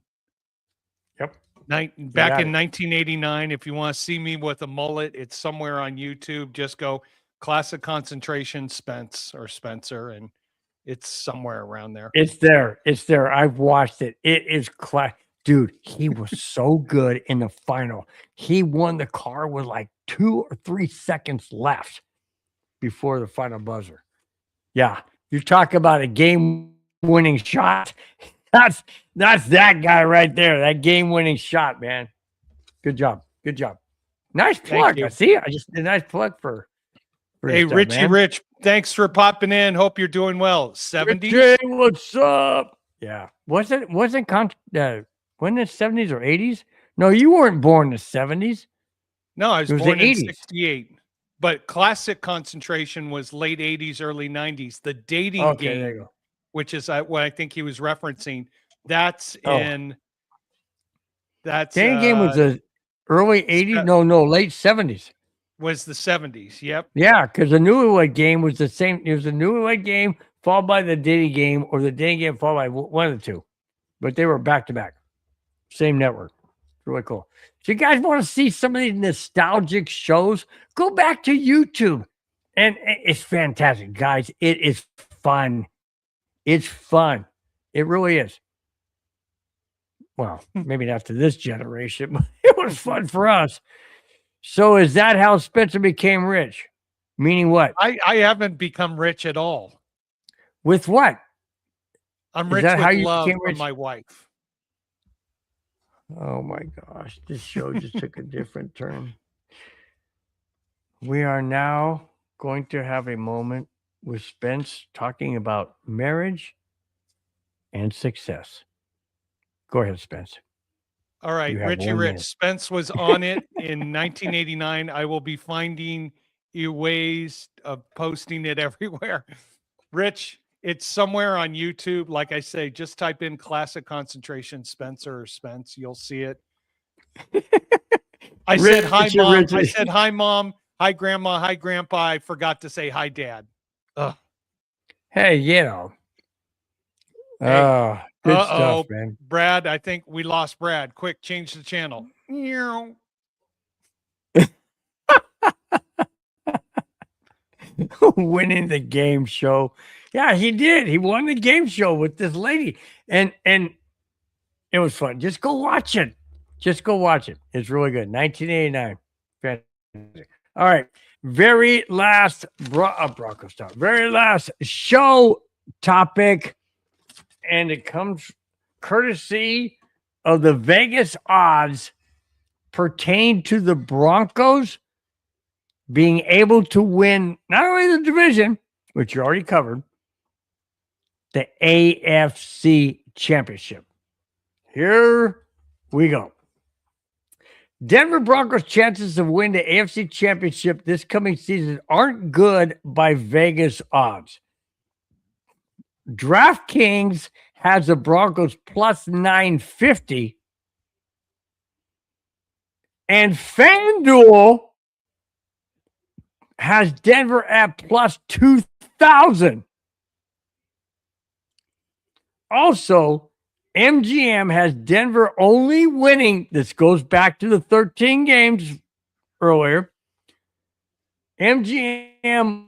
Yep. Back in 1989. If you want to see me with a mullet, it's somewhere on YouTube. Just go Classic Concentration Spencer, and it's somewhere around there. It's there. I've watched it. It is dude, he was so good in the final. He won the car with like 2 or 3 seconds left before the final buzzer. Yeah, you talk about a game-winning shot. That's that guy right there. That game-winning shot, man. Good job. Nice plug. I see. I just did a nice plug for hey, stuff, Richie man. Rich. Thanks for popping in. Hope you're doing well. 70s. Richie, what's up? Yeah. Wasn't it 70s or 80s? No, you weren't born in the 70s. No, I was born the in 80s. 68. But Classic Concentration was late 80s, early 90s. The dating game which is what I think he was referencing. That's Oh. in that's Dating game was the early 80s. No, late 70s. Was the 70s. Yep. Yeah, because the newlywed game was the same. It was the newlywed game followed by the dating game, or the dating game followed by one of the two. But they were back to back. Same network. Really cool. So you guys want to see some of these nostalgic shows? Go back to YouTube. And it's fantastic, guys. It is fun. It's fun. It really is. Well, maybe not to this generation, but it was fun for us. So is that how Spencer became rich? Meaning what? I haven't become rich at all. With what? I'm Is rich that with how you love became from rich? my wife. Oh my gosh, this show just took a different turn. We are now going to have a moment with Spence talking about marriage and success. Go ahead, Spence. All right, You have Richie 1 Rich. minute. Spence was on it in 1989. I will be finding you ways of posting it everywhere. Rich, it's somewhere on YouTube. Like I say, just type in classic concentration Spencer or Spence. You'll see it. I said hi, Richie, Mom. Richie. I said hi, Mom. Hi, Grandma. Hi, Grandpa. I forgot to say hi, Dad. Ugh. Hey, you know. Hey. Good stuff, man. Brad, I think we lost Brad. Quick, change the channel. Winning the game show. Yeah, he did. He won the game show with this lady. And it was fun. Just go watch it. Just go watch it. It's really good. 1989. Fantastic. All right. Very last Broncos talk. Very last show topic. And it comes courtesy of the Vegas odds pertain to the Broncos being able to win not only the division, which you already covered, the AFC Championship. Here we go. Denver Broncos' chances of winning the AFC Championship this coming season aren't good by Vegas odds. DraftKings has the Broncos plus 950, and FanDuel has Denver at plus 2,000. Also, MGM has Denver only winning. This goes back to the 13 games earlier. MGM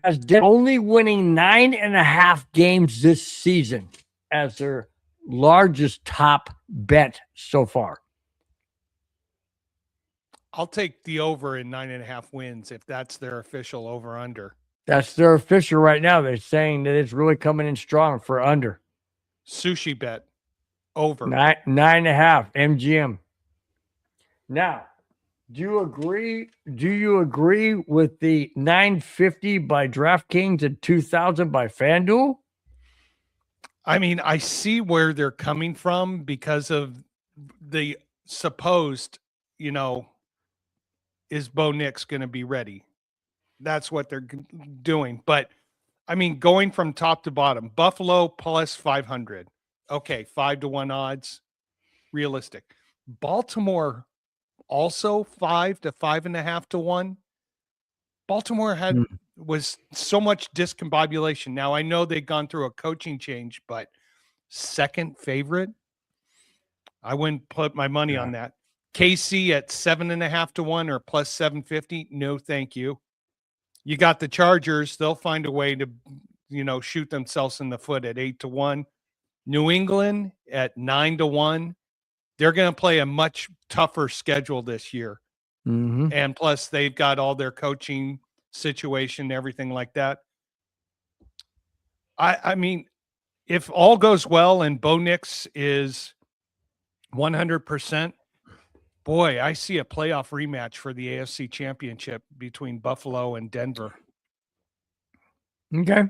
has Denver only winning 9.5 games this season as their largest top bet so far. I'll take the over in 9.5 wins if that's their official over under. That's their official right now. They're saying that it's really coming in strong for under. Sushi bet over 9.5 MGM. Now, do you agree? Do you agree with the 950 by DraftKings and 2,000 by FanDuel? I mean, I see where they're coming from because of the supposed, is Bo Nix going to be ready? That's what they're doing. But I mean, going from top to bottom, Buffalo plus 500. Okay, 5-1 odds, realistic. Baltimore also 5 to 5.5 to 1. Baltimore was so much discombobulation. Now I know they've gone through a coaching change, but second favorite, I wouldn't put my money on that. KC at 7.5 to 1 or plus 750. No, thank you. You got the Chargers. They'll find a way to, shoot themselves in the foot at 8 to 1. New England at 9 to 1. They're going to play a much tougher schedule this year. Mm-hmm. And plus they've got all their coaching situation, everything like that. I mean, if all goes well and Bo Nix is 100%, boy, I see a playoff rematch for the AFC Championship between Buffalo and Denver. Okay.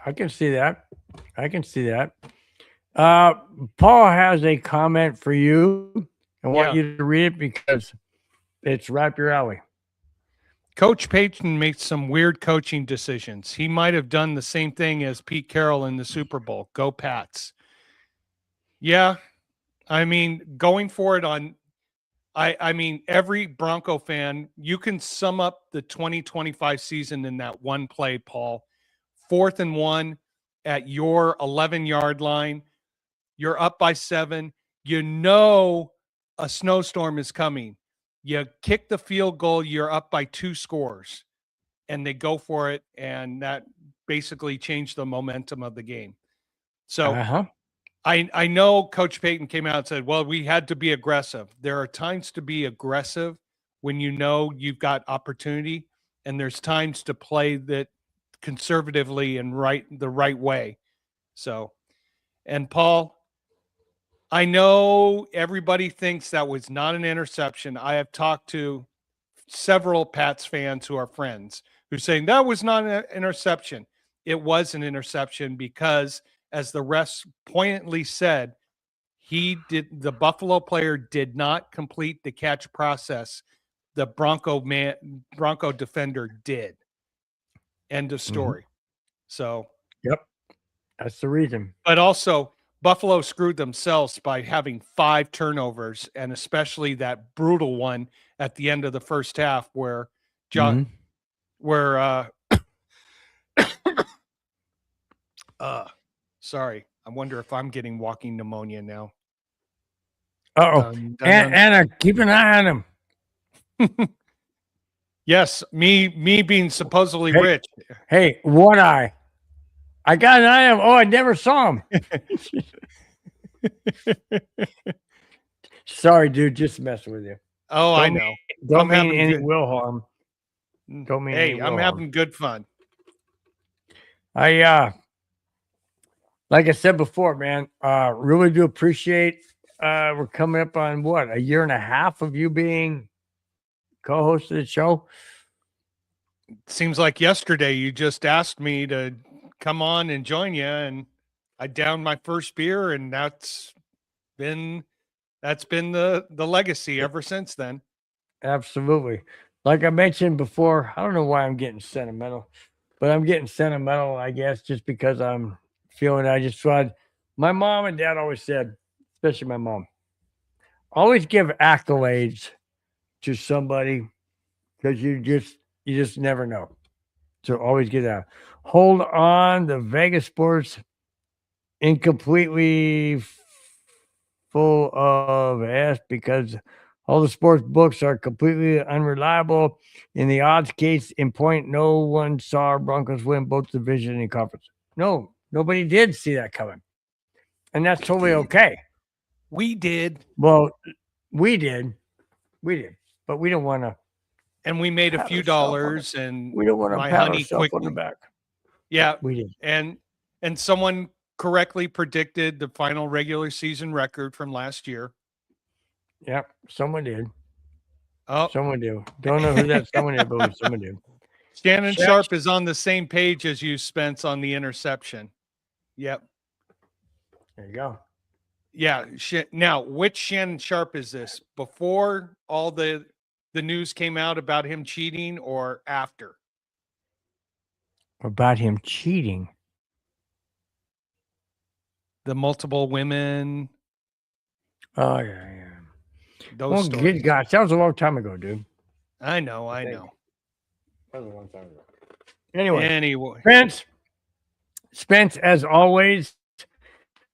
I can see that. Paul has a comment for you. I want you to read it because it's right up your alley. Coach Payton makes some weird coaching decisions. He might have done the same thing as Pete Carroll in the Super Bowl. Go Pats. Yeah, I mean, going for it on I mean, every Bronco fan, you can sum up the 2025 season in that one play, Paul. 4th and 1 at your 11-yard line. You're up by 7. You know a snowstorm is coming. You kick the field goal, you're up by 2 scores. And they go for it, and that basically changed the momentum of the game. So I know Coach Payton came out and said, well, we had to be aggressive. There are times to be aggressive when you know you've got opportunity, and there's times to play that conservatively and the right way. So, and Paul, I know everybody thinks that was not an interception. I have talked to several Pats fans who are friends who are saying that was not an interception. It was an interception because, as the refs poignantly said, the Buffalo player did not complete the catch process. The Bronco defender did. End of story. So, yep, that's the reason. But also, Buffalo screwed themselves by having 5 turnovers, and especially that brutal one at the end of the first half where sorry, I wonder if I'm getting walking pneumonia now. Anna, keep an eye on him. Yes, me being supposedly rich. Hey, one eye. I got an eye on him. Oh, I never saw him. Sorry, dude, just messing with you. Oh, I know. Don't mean any will harm. Don't mean any will harm. Having good fun. Like I said before, man, really do appreciate we're coming up on what, 1.5 years of you being co-host of the show. Seems like yesterday you just asked me to come on and join you, and I downed my first beer, and that's been the legacy ever since then. Absolutely. Like I mentioned before, I don't know why I'm getting sentimental, but I'm getting sentimental, I guess, just because I'm feeling I just tried. My mom and dad always said, especially my mom, always give accolades to somebody because you just never know. So always get that. Hold on, the Vegas sports incompletely full of ass because all the sports books are completely unreliable. In the odds case in point, no one saw Broncos win both division and conference. No, nobody did see that coming. And that's totally okay. We did. Well, we did. But we don't want to. And we made a few dollars, and we don't want to pat ourselves on the back. Yeah, we did. And someone correctly predicted the final regular season record from last year. Yep, someone did. Oh, someone did. Don't know who that someone did, but someone did. Shannon Sharp is on the same page as you, Spence, on the interception. Yep. There you go. Yeah. Now, which Shannon Sharp is this? Before all the news came out about him cheating, or after? About him cheating? The multiple women. Oh, yeah. Those stories. Good gosh, that was a long time ago, dude. I know. That was a long time ago. Anyway. Spence, as always,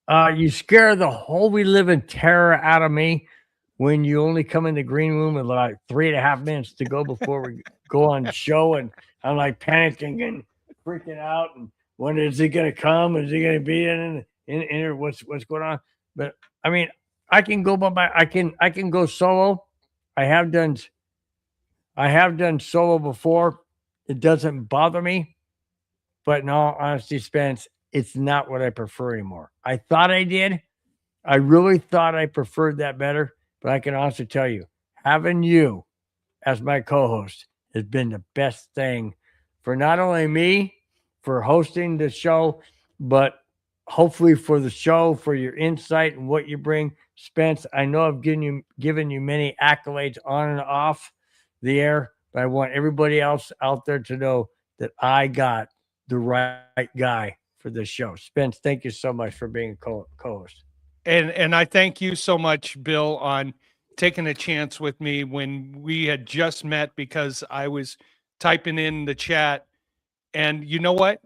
you scare the holy living terror out of me when you only come in the green room with like 3.5 minutes to go before we go on the show, and I'm like panicking and freaking out, and when is he going to come? Is he going to be in what's going on? But I mean, I can go I can go solo. I have done solo before. It doesn't bother me. But in all honesty, Spence, it's not what I prefer anymore. I thought I did. I really thought I preferred that better. But I can also tell you, having you as my co-host has been the best thing for not only me, for hosting the show, but hopefully for the show, for your insight and what you bring. Spence, I know I've given you many accolades on and off the air, but I want everybody else out there to know that I got the right guy for this show. Spence, thank you so much for being a co-host. And I thank you so much, Bill, on taking a chance with me when we had just met, because I was typing in the chat. And you know what?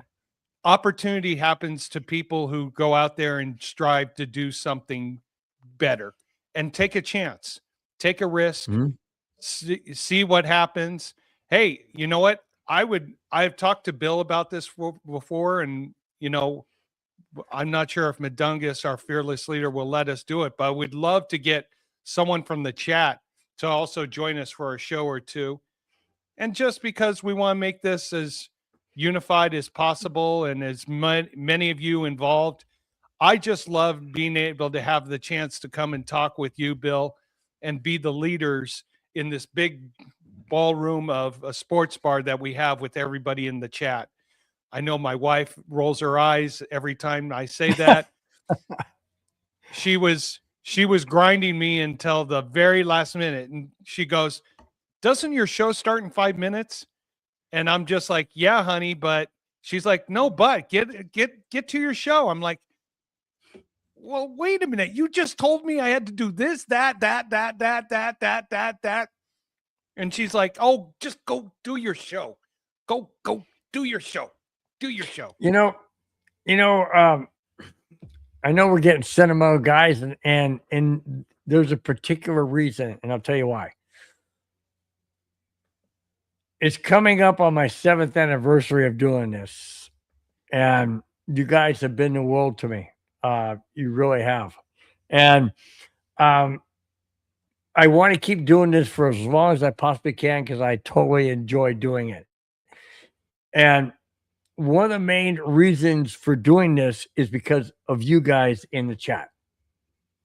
Opportunity happens to people who go out there and strive to do something better and take a chance, take a risk, Mhm. see what happens. Hey, you know what? I've talked to Bill about this before, and I'm not sure if Madungus, our fearless leader, will let us do it, but we'd love to get someone from the chat to also join us for a show or two. And just because we want to make this as unified as possible and as many of you involved, I just love being able to have the chance to come and talk with you, Bill, and be the leaders in this big ballroom of a sports bar that we have with everybody in the chat. I know my wife rolls her eyes every time I say that. She was grinding me until the very last minute, and she goes, "Doesn't your show start in 5 minutes?" And I'm just like, "Yeah, honey," but she's like, "No, but get to your show." I'm like, "Well, wait a minute. You just told me I had to do this, that. And she's like, "Oh, just go do your show. Go do your show. Do your show." You know, you know, I know we're getting sentimental, guys, and there's a particular reason, and I'll tell you why. It's coming up on my 7th anniversary of doing this, and you guys have been the world to me. You really have, and um, I want to keep doing this for as long as I possibly can because I totally enjoy doing it. And one of the main reasons for doing this is because of you guys in the chat.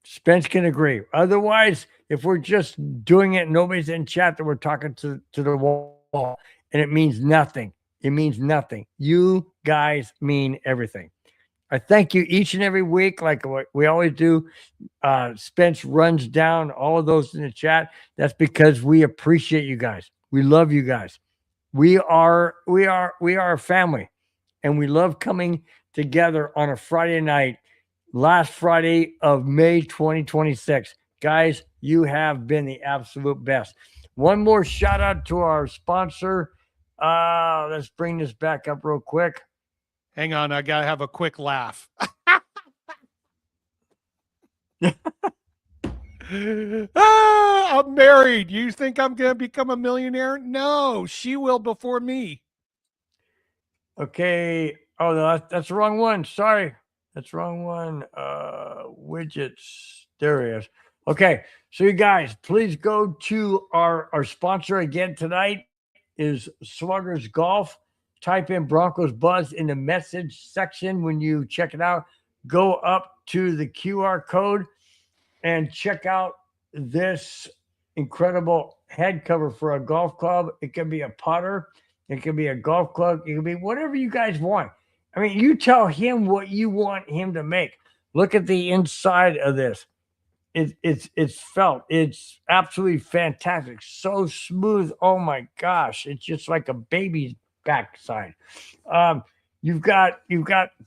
Spence can agree. Otherwise, if we're just doing it, nobody's in chat, that we're talking to the wall, and it means nothing. It means nothing. You guys mean everything. I thank you each and every week, like what we always do. Spence runs down all of those in the chat. That's because we appreciate you guys. We love you guys. We are a family, and we love coming together on a Friday night, last Friday of May 2026. Guys, you have been the absolute best. One more shout out to our sponsor. Let's bring this back up real quick. Hang on, I gotta have a quick laugh. I'm married. You think I'm gonna become a millionaire? No, she will before me. Okay. Oh, no, that's the wrong one. Sorry. That's the wrong one. Widgets. There he is. Okay. So you guys, please go to our sponsor again tonight is Sluggers Golf. Type in Broncos Buzz in the message section when you check it out. Go up to the QR code and check out this incredible head cover for a golf club. It can be a putter, it can be a golf club, it can be whatever you guys want. I mean, you tell him what you want him to make. Look at the inside of this. It's felt. It's absolutely fantastic. So smooth. Oh my gosh. It's just like a baby's backside. Um, you've got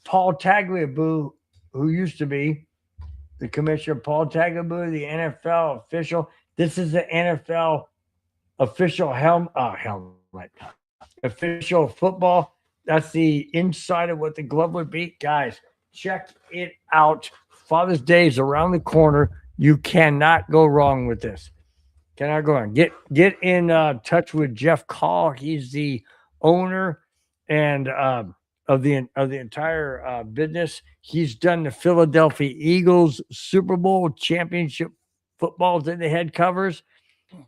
Paul Tagliabue, who used to be the commissioner, Paul Tagliabue, the NFL official. This is the NFL official helmet, official football. That's the inside of what the glove would be. Guys, check it out. Father's Day is around the corner. You cannot go wrong with this. Cannot go wrong. Get in touch with Jeff Call. He's the owner and of the entire business. He's done the Philadelphia Eagles Super Bowl championship footballs in the head covers.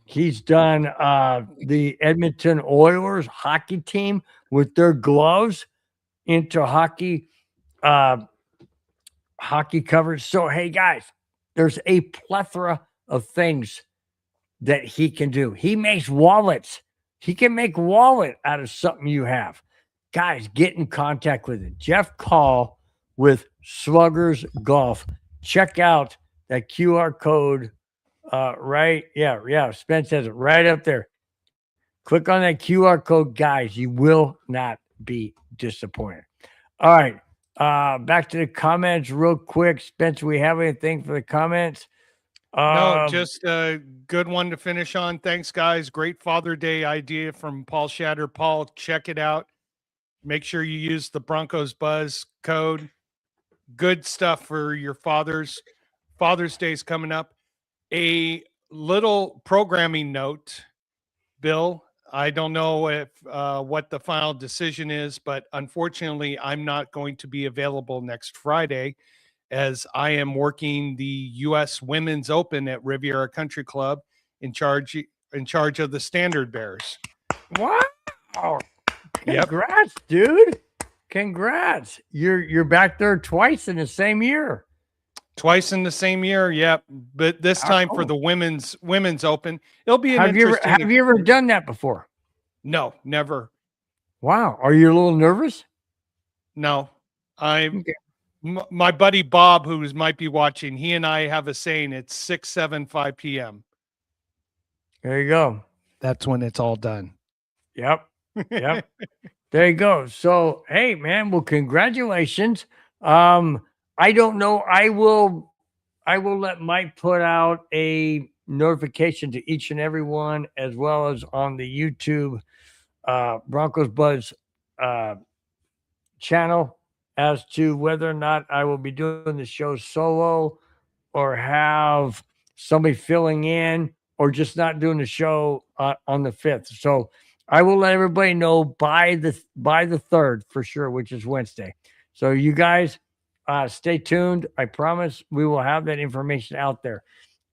He's done the Edmonton Oilers hockey team with their gloves into hockey covers. So hey guys, there's a plethora of things that he can do. He makes wallets. He can make wallet out of something you have. Guys, get in contact with it. Jeff Call with Sluggers Golf. Check out that QR code. Right. Yeah. Spence has it right up there. Click on that QR code, guys. You will not be disappointed. All right. Back to the comments real quick. Spencer, we have anything for the comments? No, just a good one to finish on. Thanks, guys. Great Father Day idea from Paul Shatter. Paul, check it out. Make sure you use the Broncos Buzz code. Good stuff for your fathers. Father's Day is coming up. A little programming note, Bill. I don't know if what the final decision is, but unfortunately, I'm not going to be available next Friday, as I am working the U.S. Women's Open at Riviera Country Club in charge of the Standard Bearers. Wow! Congrats, dude! Congrats! You're back there twice in the same year. Twice in the same year, yep. But this time for the women's Open, it'll be an interesting. Have you ever done that before? No, never. Wow! Are you a little nervous? No, my buddy Bob, who might be watching, he and I have a saying. It's 6:75 p.m. There you go. That's when it's all done. Yep. Yep. There you go. So, hey, man. Well, congratulations. I don't know. I will let Mike put out a notification to each and every one, as well as on the YouTube Broncos Buzz channel, as to whether or not I will be doing the show solo or have somebody filling in or just not doing the show on the 5th. So I will let everybody know by the 3rd for sure, which is Wednesday. So you guys stay tuned. I promise we will have that information out there.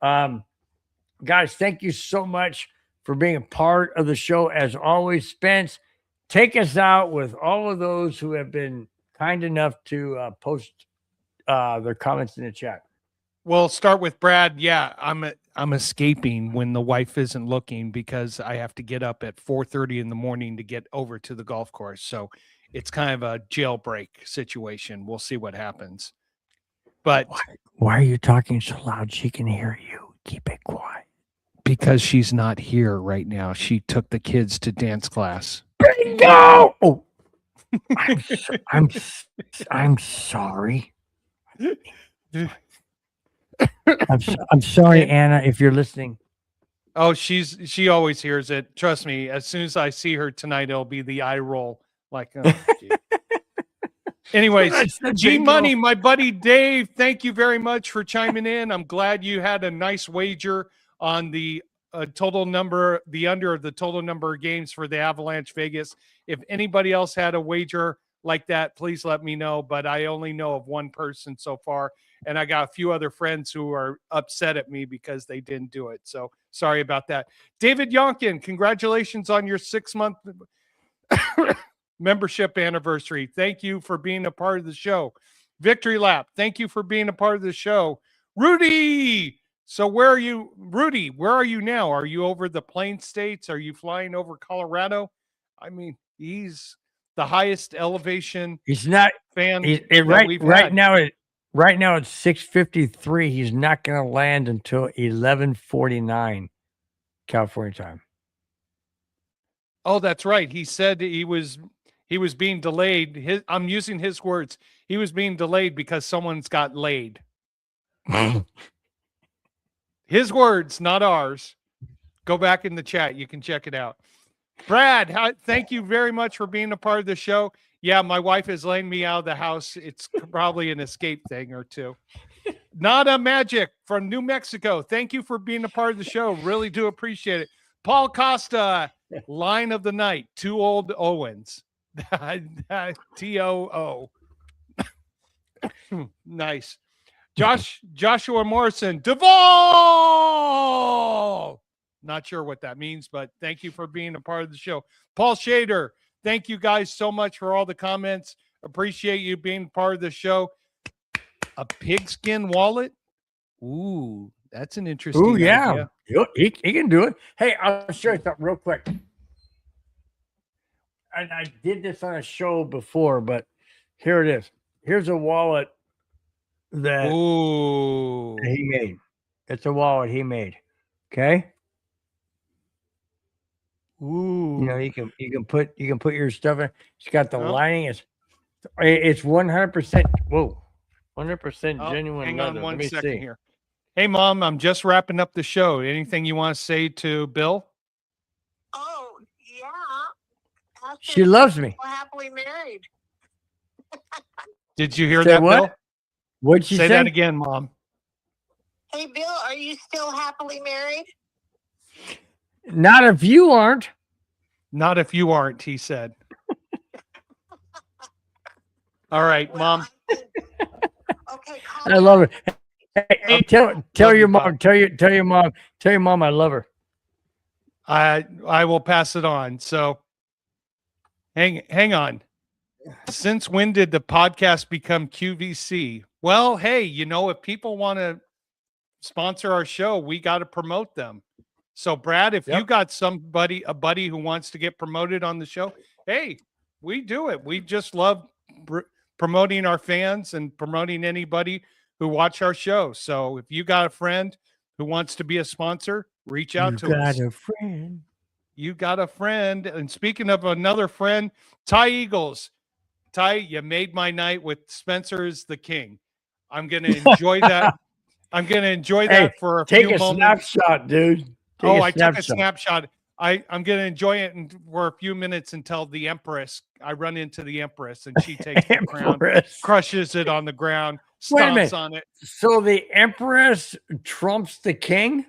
Guys, thank you so much for being a part of the show. As always, Spence, take us out with all of those who have been kind enough to post their comments in the chat. We'll start with Brad. Yeah, I'm escaping when the wife isn't looking because I have to get up at 4:30 in the morning to get over to the golf course. So it's kind of a jailbreak situation. We'll see what happens. But why are you talking so loud? She can hear you. Keep it quiet. Because she's not here right now. She took the kids to dance class. Bingo! Oh, I'm sorry. I'm sorry, Anna, if you're listening. Oh, she always hears it. Trust me. As soon as I see her tonight, it'll be the eye roll. Like, oh, anyways, G Money, my buddy Dave, thank you very much for chiming in. I'm glad you had a nice wager on the total number, the under of the total number of games for the Avalanche Vegas. If anybody else had a wager like that, please let me know. But I only know of one person so far, and I got a few other friends who are upset at me because they didn't do it. So sorry about that. David Yonkin, congratulations on your 6-month membership anniversary. Thank you for being a part of the show. Victory Lap, thank you for being a part of the show. Rudy, so where are you? Rudy, where are you now? Are you over the Plain States? Are you flying over Colorado? I mean, he's the highest elevation. He's not fan. Right now it's 6:53. He's not going to land until 11:49 California time. Oh, that's right. He said he was being delayed. I'm using his words. He was being delayed because someone's got laid. His words, not ours. Go back in the chat. You can check it out. Brad, thank you very much for being a part of the show. Yeah, my wife is laying me out of the house. It's probably an escape thing or two. Nada Magic from New Mexico. Thank you for being a part of the show. Really do appreciate it. Paul Costa, line of the night. 2 old Owens. TOO. Nice. Joshua Morrison. Duvall. Not sure what that means, but thank you for being a part of the show. Paul Shader. Thank you guys so much for all the comments. Appreciate you being part of the show. A pigskin wallet? Ooh, that's an interesting idea. He can do it. Hey, I'll show you something real quick. And I did this on a show before, but here it is. Here's a wallet that he made. It's a wallet he made. Okay. Ooh. You know, you can put your stuff in. It's got the Oh. lining. It's 100%. Whoa, 100% Oh, genuine hang leather. on Let one me second see. here. Hey, Mom, I'm just wrapping up the show. Anything you want to say to Bill? Oh, yeah. She loves me. Happily married. Did you hear Say that, what? Bill? What'd she Say say? that again, Mom. Hey, Bill, are you still happily married? Not if you aren't. Not if you aren't, he said. All right, Mom. Okay, I love it. Hey, Okay. tell Love your you, mom. Bob. Tell your mom I love her. I will pass it on. So hang on. Since when did the podcast become QVC? Well, hey, if people want to sponsor our show, we got to promote them. So, Brad, if you Yep. got a buddy who wants to get promoted on the show, hey, we do it. We just love promoting our fans and promoting anybody who watch our show. So, if you got a friend who wants to be a sponsor, reach out to us. You got a friend. You got a friend. And speaking of another friend, Ty Eagles. Ty, you made my night with Spencer is the King. I'm going to enjoy that. I'm going to enjoy that for a Take few a moments. snapshot, dude. I took a snapshot. I'm going to enjoy it for a few minutes until the Empress. I run into the Empress and she takes the crown, crushes it on the ground, stomps on it. So the Empress trumps the king?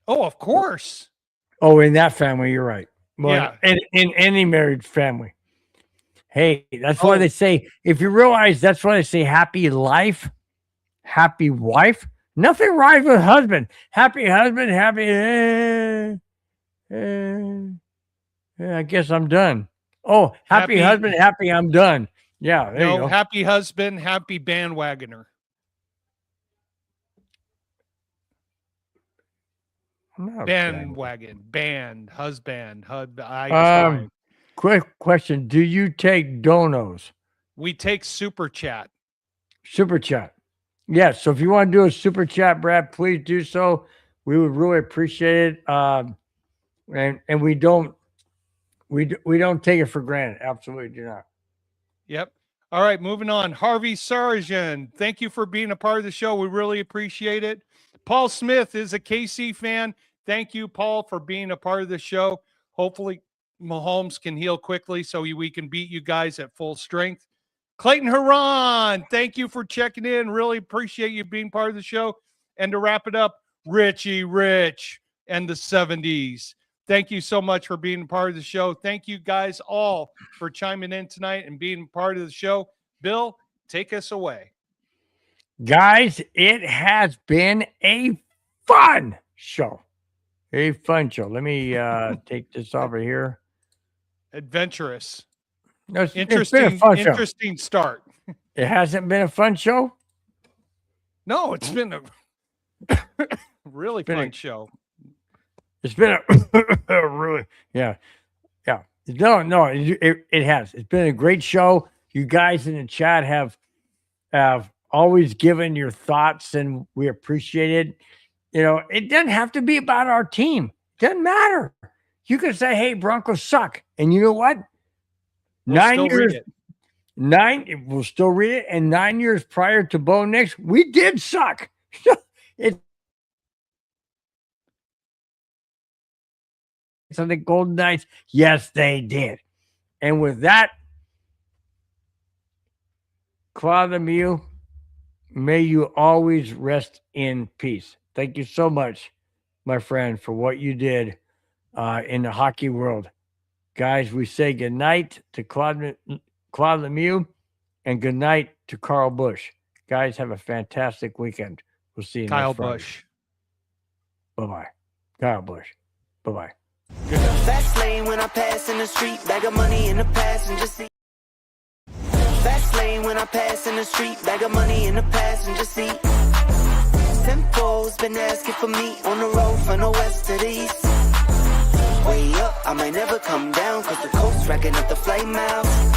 Oh, of course. Oh, in that family, you're right. Well, yeah. In any married family. Hey, that's why they say, if you realize that's why they say happy life, happy wife. Nothing rhymes with husband. Happy husband, happy. I guess I'm done. Oh, happy husband, happy I'm done. Yeah, there you go. Happy husband, happy bandwagoner. Bandwagon, band, husband, quick question. Do you take donos? We take super chat. Super chat. Yes. So if you want to do a super chat, Brad, please do so. We would really appreciate it. And we don't take it for granted. Absolutely do not. Yep. All right, moving on. Harvey Sargent, thank you for being a part of the show. We really appreciate it. Paul Smith is a KC fan. Thank you, Paul, for being a part of the show. Hopefully, Mahomes can heal quickly so we can beat you guys at full strength. Clayton Huron, thank you for checking in. Really appreciate you being part of the show. And to wrap it up, Richie Rich and the 70s. Thank you so much for being a part of the show. Thank you guys all for chiming in tonight and being part of the show. Bill, take us away. Guys, it has been a fun show. A fun show. Let me take this over here. Adventurous. No, interesting start. It hasn't been a fun show? No, it's been a really fun show. It's been a really, yeah. No, it has. It's been a great show. You guys in the chat have always given your thoughts, and we appreciate it. It doesn't have to be about our team. It doesn't matter. You can say, hey, Broncos suck. And you know what? We'll still read it. We'll still read it. And 9 years prior to Bo Nix, we did suck. It's on the Golden Knights. Yes, they did. And with that, Claude Lemieux, may you always rest in peace. Thank you so much, my friend, for what you did in the hockey world. Guys, we say goodnight to Claude Lemieux and goodnight to Carl Busch. Guys, have a fantastic weekend. We'll see you next Friday. Busch. Bye-bye. Kyle Busch. Bye-bye. Fast lane when I pass in the street, bag of money in the passenger seat. Fast lane when I pass in the street, bag of money in the passenger seat. Tempo's been asking for me on the road from the west to the east. Way up, I might never come down, cause the coast's racking up the flame out.